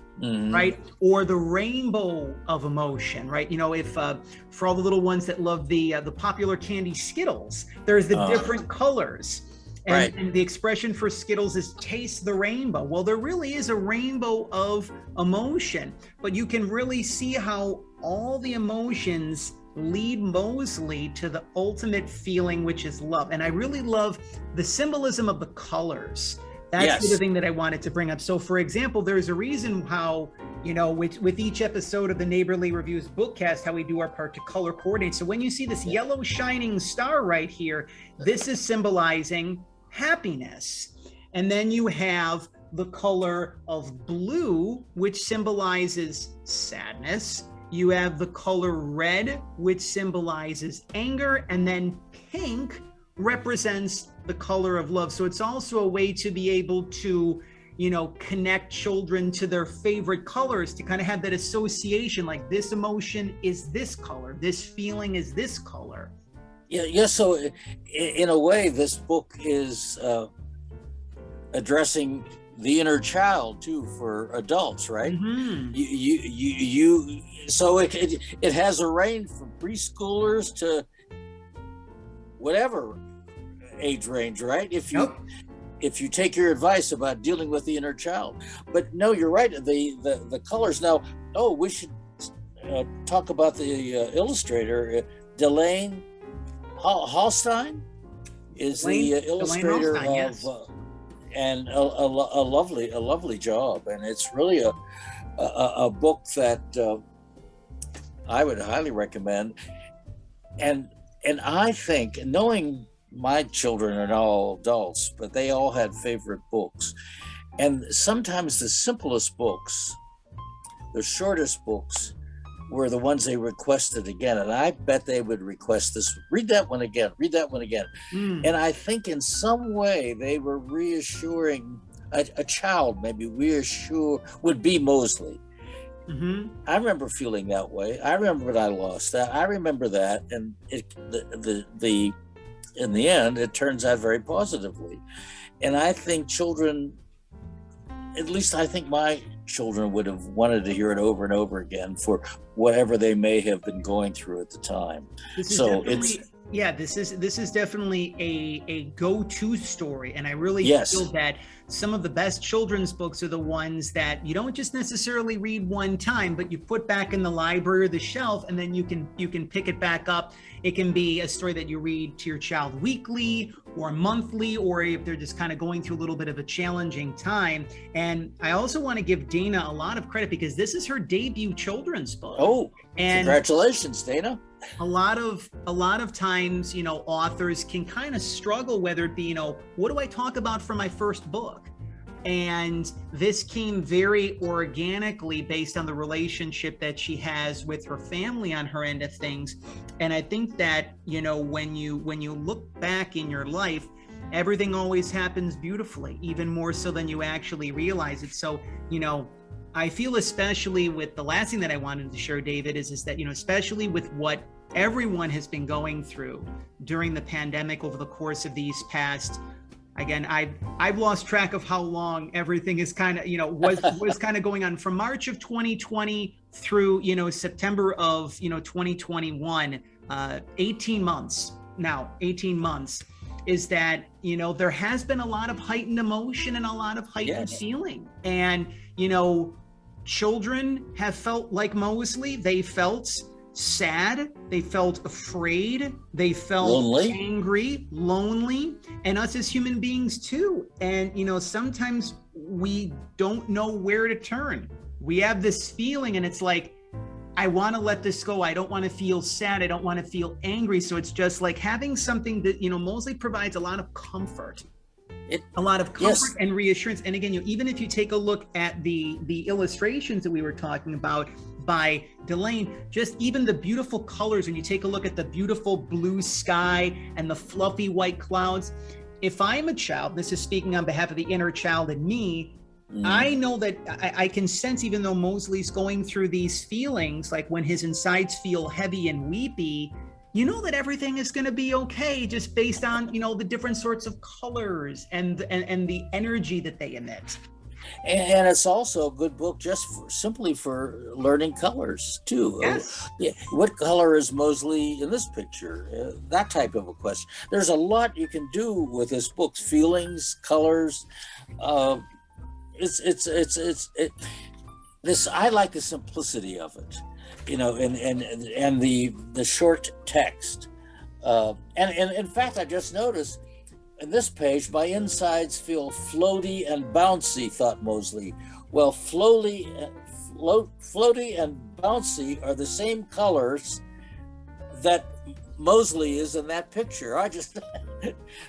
right? Or the rainbow of emotion, right? If for all the little ones that love the popular candy Skittles, there's the different colors. And the expression for Skittles is taste the rainbow. Well, there really is a rainbow of emotion, but you can really see how all the emotions lead Mosley to the ultimate feeling, which is love. And I really love the symbolism of the colors. That's the thing that I wanted to bring up. So, for example, there's a reason how, with each episode of the Neighborly Reviews bookcast, how we do our part to color coordinate. So when you see this yellow shining star right here, this is symbolizing happiness. And then you have the color of blue, which symbolizes sadness. You have the color red, which symbolizes anger, and then pink represents the color of love. So it's also a way to be able to, connect children to their favorite colors, to kind of have that association, like this emotion is this color, this feeling is this color. Yeah. So in a way, this book is addressing the inner child too for adults, right? So it has a range from preschoolers to whatever age range, right? Yep. If you take your advice about dealing with the inner child. But no, you're right. The colors now. Oh, we should talk about the illustrator, Delane Hallstein is the illustrator Hallstein, yes. And a lovely job. And it's really a book that I would highly recommend. And I think, knowing my children are now all adults, but they all had favorite books. And sometimes the simplest books, the shortest books, were the ones they requested again. And I bet they would request this, read that one again, read that one again. And I think in some way they were reassuring, a child maybe would be Mosley. I remember feeling that way. I remember when I lost that. I remember that. And in the end, it turns out very positively. And I think children, at least I think my children would have wanted to hear it over and over again for whatever they may have been going through at the time. This is definitely a go-to story. And I really feel that some of the best children's books are the ones that you don't just necessarily read one time, but you put back in the library or the shelf, and then you can pick it back up. It can be a story that you read to your child weekly or monthly, or if they're just kind of going through a little bit of a challenging time. And I also want to give Dana a lot of credit because this is her debut children's book. Oh, and congratulations, Dana. A lot of times, authors can kind of struggle, whether it be, what do I talk about for my first book? And this came very organically based on the relationship that she has with her family on her end of things. And I think that, when you look back in your life, everything always happens beautifully, even more so than you actually realize it. So, I feel, especially with the last thing that I wanted to share, David, is that, especially with what everyone has been going through during the pandemic over the course of these past, again, I've lost track of how long everything is kind of, was kind of going on from March of 2020 through, September of, 2021, 18 months now, 18 months, is that, there has been a lot of heightened emotion and a lot of heightened feeling. And, children have felt like Mosley. They felt sad, they felt afraid, they felt angry, lonely, and us as human beings too. And sometimes we don't know where to turn. We have this feeling, and it's like, I want to let this go. I don't want to feel sad. I don't want to feel angry. So it's just like having something that, Mosley provides a lot of comfort. And reassurance. And again, even if you take a look at the illustrations that we were talking about by Delane, just even the beautiful colors, when you take a look at the beautiful blue sky and the fluffy white clouds. If I'm a child, this is speaking on behalf of the inner child in me, I know that I can sense, even though Mosley's going through these feelings, like when his insides feel heavy and weepy, that everything is going to be okay, just based on, the different sorts of colors and the energy that they emit. And it's also a good book just simply for learning colors too. Yes. What color is Mosley in this picture? That type of a question. There's a lot you can do with this book: feelings, colors. I like the simplicity of it. And the short text. And in fact, I just noticed in this page, my insides feel floaty and bouncy, thought Mosley. Well, floaty and bouncy are the same colors that Mosley is in that picture.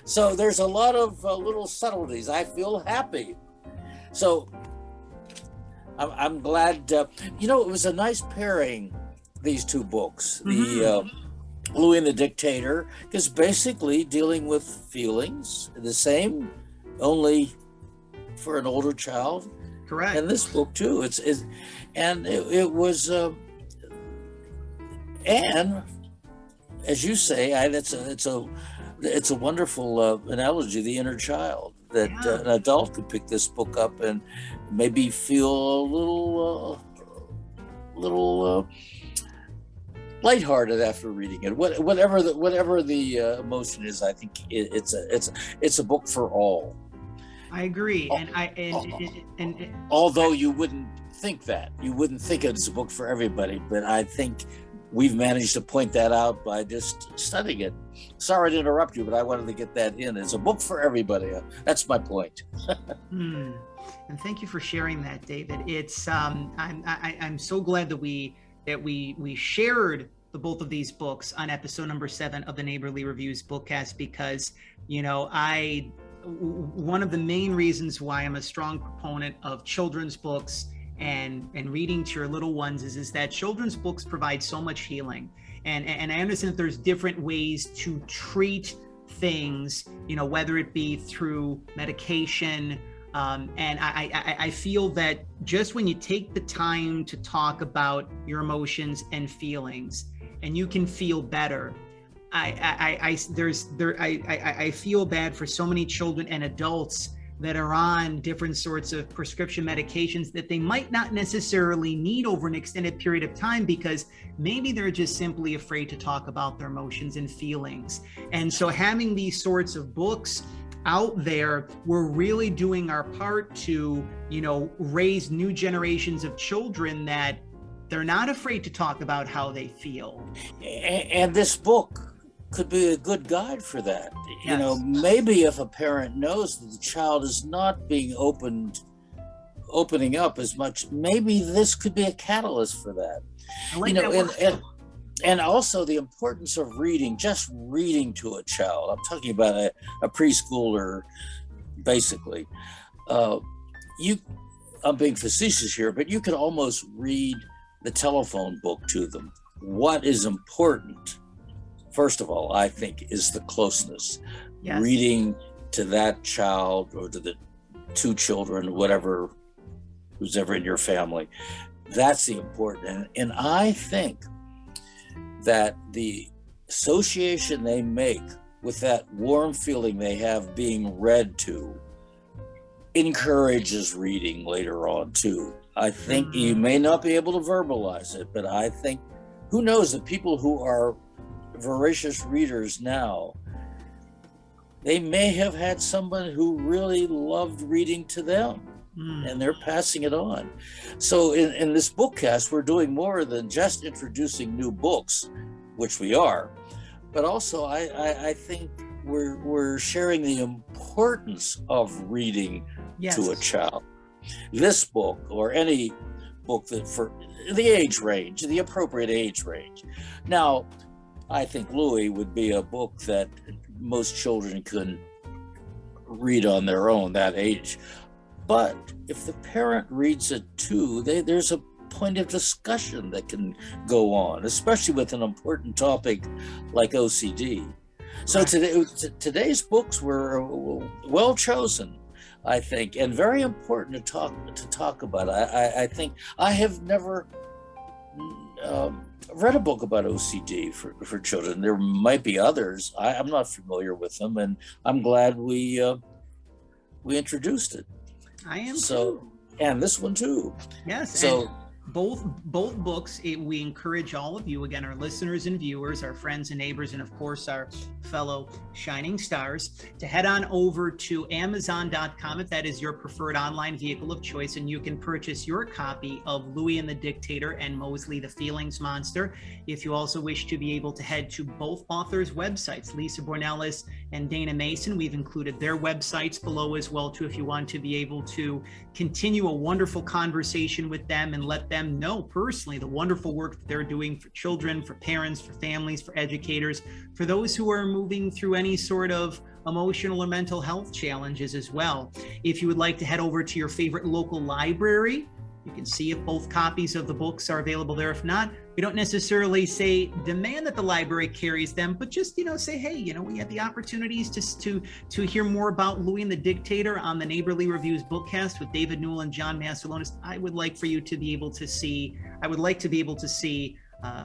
So there's a lot of little subtleties. I feel happy. So I'm glad, it was a nice pairing, these two books. The Louis and the Dictator is basically dealing with feelings, the same, only for an older child. Correct. And this book too, it was, and as you say, it's a wonderful analogy, the inner child, that an adult could pick this book up and maybe feel a little lighthearted after reading it. Whatever the emotion is, I think it's a book for all. I agree, Although you wouldn't think that, you wouldn't think it's a book for everybody, but I think we've managed to point that out by just studying it. Sorry to interrupt you, but I wanted to get that in. It's a book for everybody. That's my point. And thank you for sharing that, David. It's I'm so glad that we shared the both of these books on episode number 7 of the Neighborly Reviews Bookcast, because one of the main reasons why I'm a strong proponent of children's books and reading to your little ones is that children's books provide so much healing. And I understand that there's different ways to treat things, whether it be through medication. And I feel that just when you take the time to talk about your emotions and feelings, and you can feel better, I feel bad for so many children and adults that are on different sorts of prescription medications that they might not necessarily need over an extended period of time, because maybe they're just simply afraid to talk about their emotions and feelings. And so having these sorts of books out there, we're really doing our part to, raise new generations of children that they're not afraid to talk about how they feel. And this book could be a good guide for that. Yes. Maybe if a parent knows that the child is not being opening up as much, maybe this could be a catalyst for that. I like that. And also the importance of reading, just reading to a child. I'm talking about a preschooler, basically. I'm being facetious here, but you could almost read the telephone book to them. What is important, first of all, I think, is the closeness. Yes. Reading to that child or to the 2 children, whatever, who's ever in your family. That's the important. And I think that the association they make with that warm feeling they have being read to encourages reading later on too. I think you may not be able to verbalize it, but I think, who knows, the people who are voracious readers now, they may have had someone who really loved reading to them, and they're passing it on. So in this bookcast, we're doing more than just introducing new books, which we are, but also I think we're sharing the importance of reading to a child. This book, or any book that for the age range, the appropriate age range. Now, I think Louis would be a book that most children can read on their own, that age. But if the parent reads it too, there's a point of discussion that can go on, especially with an important topic like OCD. So today's books were well chosen, I think, and very important to talk about. I think I have never read a book about OCD for children. There might be others. I'm not familiar with them, and I'm glad we introduced it. I am too. And this one too. Yes. So both books, we encourage all of you, again, our listeners and viewers, our friends and neighbors, and of course our fellow shining stars, to head on over to Amazon.com if that is your preferred online vehicle of choice, and you can purchase your copy of Louis and the Dictator and Mosley the Feelings Monster. If you also wish to be able to head to both authors' websites, Lisa Bornelis and Dana Mason, we've included their websites below as well too, if you want to be able to continue a wonderful conversation with them and let them know personally the wonderful work that they're doing for children, for parents, for families, for educators, for those who are moving through any sort of emotional or mental health challenges as well. If you would like to head over to your favorite local library, you can see if both copies of the books are available there. If not, we don't necessarily demand that the library carries them, but just, say, hey, we had the opportunities to hear more about Louis and the Dictator on the Neighborly Reviews Bookcast with David Newell and John Massalonis. I would like to be able to see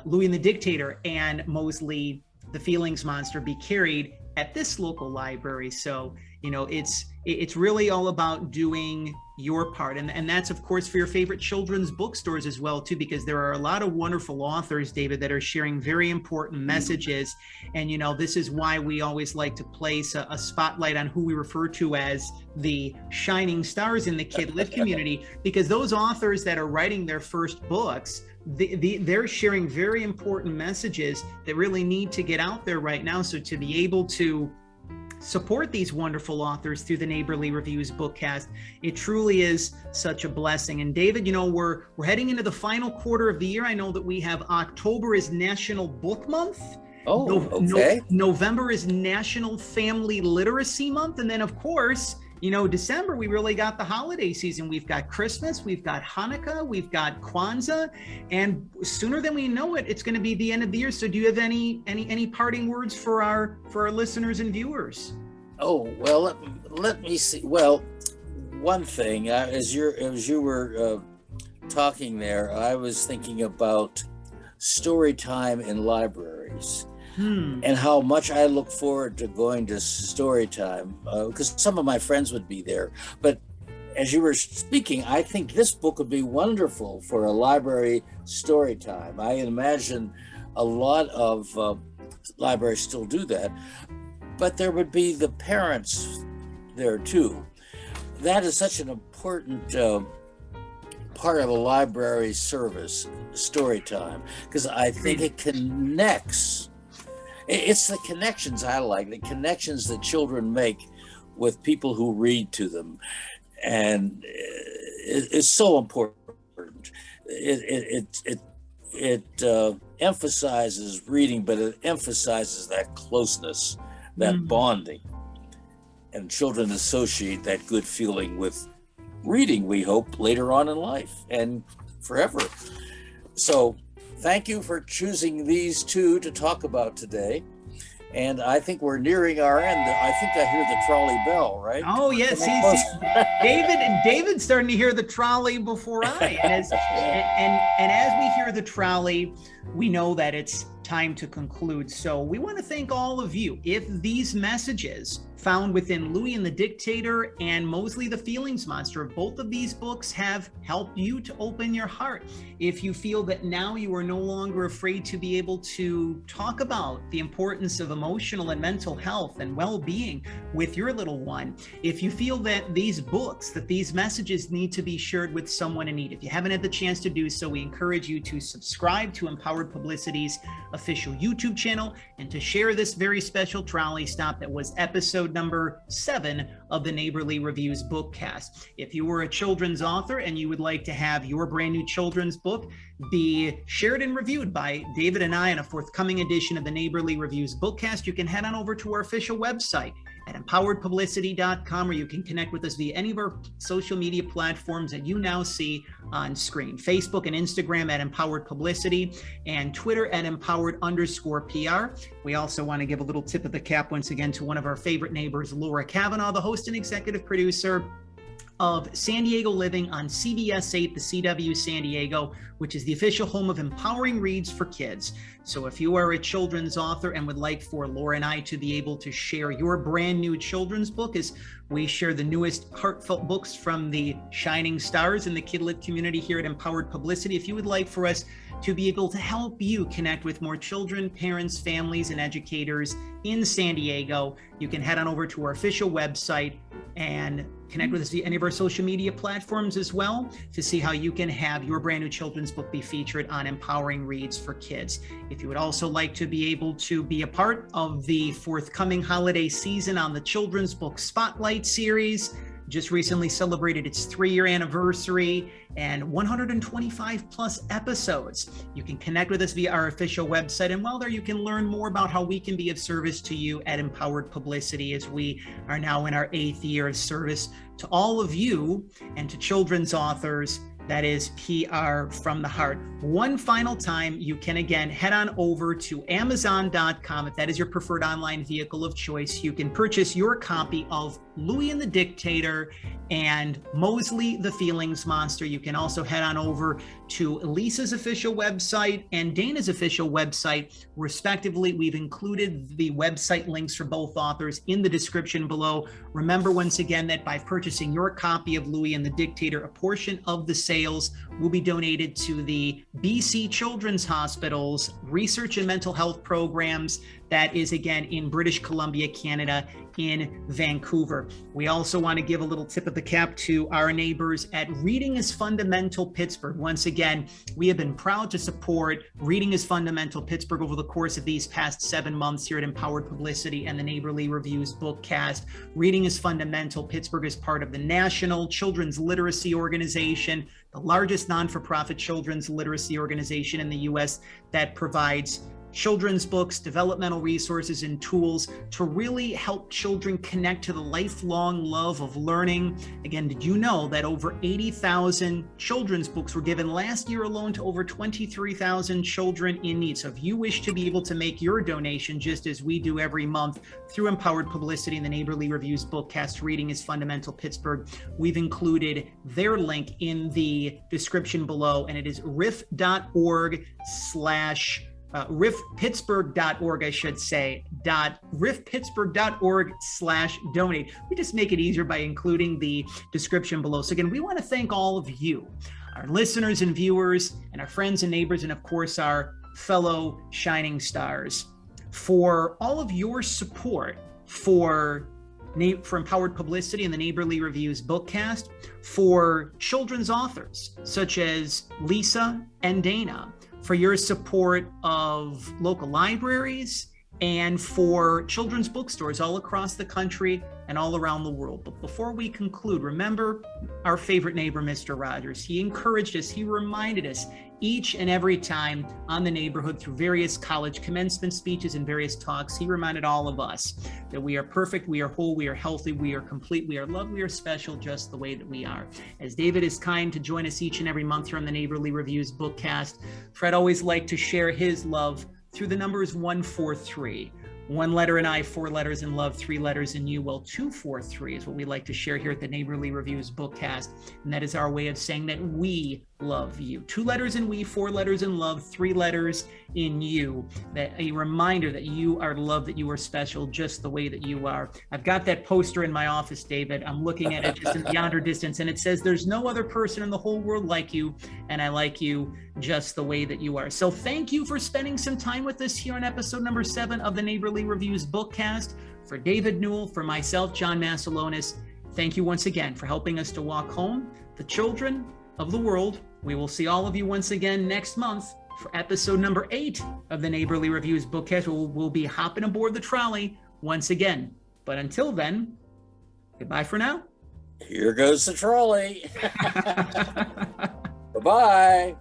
Louis and the Dictator and Mosley the Feelings Monster be carried at this local library. So It's really all about doing your part. And that's, of course, for your favorite children's bookstores as well, too, because there are a lot of wonderful authors, David, that are sharing very important messages. And, this is why we always like to place a spotlight on who we refer to as the shining stars in the kid lit community, because those authors that are writing their first books, they're sharing very important messages that really need to get out there right now. So to be able to support these wonderful authors through the Neighborly Reviews Bookcast, it truly is such a blessing. And David, we're heading into the final quarter of the year. I know that we have October is National Book Month. Oh, okay. November is National Family Literacy Month. And then, of course, December, we really got the holiday season. We've got Christmas, we've got Hanukkah, we've got Kwanzaa, and sooner than we know it, it's going to be the end of the year. So do you have any parting words for our listeners and viewers? Oh, well, let me see. Well, one thing, as you were talking there, I was thinking about story time in libraries. And how much I look forward to going to story time, because some of my friends would be there. But as you were speaking, I think this book would be wonderful for a library story time. I imagine a lot of libraries still do that, but there would be the parents there too. That is such an important part of a library service, story time, because I think it connects. It's the connections I like, the connections that children make with people who read to them. And it's so important. It emphasizes reading, but it emphasizes that closeness, that bonding. And children associate that good feeling with reading, we hope, later on in life and forever. So thank you for choosing these two to talk about today. And I think we're nearing our end. I think I hear the trolley bell, right? Oh, yes. David's starting to hear the trolley before I. And as we hear the trolley, we know that it's time to conclude. So we want to thank all of you. If these messages found within Louie and the Dictator and Mosley the Feelings Monster, both of these books have helped you to open your heart. If you feel that now you are no longer afraid to be able to talk about the importance of emotional and mental health and well-being with your little one, if you feel that these books, that these messages need to be shared with someone in need, if you haven't had the chance to do so, we encourage you to subscribe to Empowered Publicity's official YouTube channel and to share this very special trolley stop that was episode number 7 of the Neighborly Reviews Bookcast. If you were a children's author and you would like to have your brand new children's book be shared and reviewed by David and I in a forthcoming edition of the Neighborly Reviews Bookcast, you can head on over to our official website at empoweredpublicity.com, where you can connect with us via any of our social media platforms that you now see on screen. Facebook and Instagram at Empowered Publicity, and Twitter at Empowered_PR. We also want to give a little tip of the cap once again to one of our favorite neighbors, Laura Kavanaugh, the host and executive producer of San Diego Living on CBS 8, the CW San Diego, which is the official home of Empowering Reads for Kids. So if you are a children's author and would like for Laura and I to be able to share your brand new children's book, as we share the newest heartfelt books from the shining stars in the kidlit community here at Empowered Publicity, if you would like for us to be able to help you connect with more children, parents, families, and educators in San Diego, you can head on over to our official website and connect with us via any of our social media platforms as well to see how you can have your brand new children's book be featured on Empowering Reads for Kids. If you would also like to be able to be a part of the forthcoming holiday season on the Children's Book Spotlight series, just recently celebrated its 3-year anniversary and 125 plus episodes. You can connect with us via our official website, and while there you can learn more about how we can be of service to you at Empowered Publicity, as we are now in our 8th year of service to all of you and to children's authors That is PR from the heart. One final time, you can again head on over to Amazon.com. If that is your preferred online vehicle of choice, you can purchase your copy of Louie and the Dictator and Mosley the Feelings Monster. You can also head on over to Lisa's official website and Dana's official website, respectively. We've included the website links for both authors in the description below. Remember, once again, that by purchasing your copy of Louie and the Dictator, a portion of the sales will be donated to the BC Children's Hospital's research and mental health programs. That is, again, in British Columbia, Canada, in Vancouver. We also want to give a little tip of the cap to our neighbors at Reading is Fundamental Pittsburgh. Once again, we have been proud to support Reading is Fundamental Pittsburgh over the course of these past 7 months here at Empowered Publicity and the Neighborly Reviews Bookcast. Reading is Fundamental Pittsburgh is part of the National Children's Literacy Organization, the largest non-for-profit children's literacy organization in the U.S. that provides children's books, developmental resources, and tools to really help children connect to the lifelong love of learning. Again, did you know that over 80,000 children's books were given last year alone to over 23,000 children in need? So if you wish to be able to make your donation, just as we do every month through Empowered Publicity and the Neighborly Reviews Bookcast, Reading is Fundamental Pittsburgh, we've included their link in the description below, and it is riffpittsburgh.org, I should say, riffpittsburgh.org/donate. We just make it easier by including the description below. So again, we want to thank all of you, our listeners and viewers, and our friends and neighbors, and of course, our fellow shining stars, for all of your support for Empowered Publicity and the Neighborly Reviews Bookcast, for children's authors such as Lisa and Dana, for your support of local libraries, and for children's bookstores all across the country and all around the world. But before we conclude, remember our favorite neighbor, Mr. Rogers. He encouraged us, he reminded us each and every time on the neighborhood through various college commencement speeches and various talks. He reminded all of us that we are perfect, we are whole, we are healthy, we are complete, we are loved, we are special just the way that we are. As David is kind to join us each and every month here on the Neighborly Reviews Bookcast, Fred always liked to share his love through the numbers 143. 1 letter in I, 4 letters in love, 3 letters in you. Well, 243 is what we like to share here at the Neighborly Reviews Bookcast. And that is our way of saying that we love you. 2 letters in we, 4 letters in love, 3 letters in you. That a reminder that you are loved, that you are special just the way that you are. I've got that poster in my office, David. I'm looking at it just in yonder distance, and it says, "There's no other person in the whole world like you, and I like you just the way that you are." So thank you for spending some time with us here on episode number 7 of the Neighborly Reviews Bookcast. For David Newell, for myself, John Massalonis, thank you once again for helping us to walk home the children of the world. We will see all of you once again next month for episode number 8 of the Neighborly Reviews Bookcast. We'll be hopping aboard the trolley once again. But until then, goodbye for now. Here goes the trolley. Bye-bye.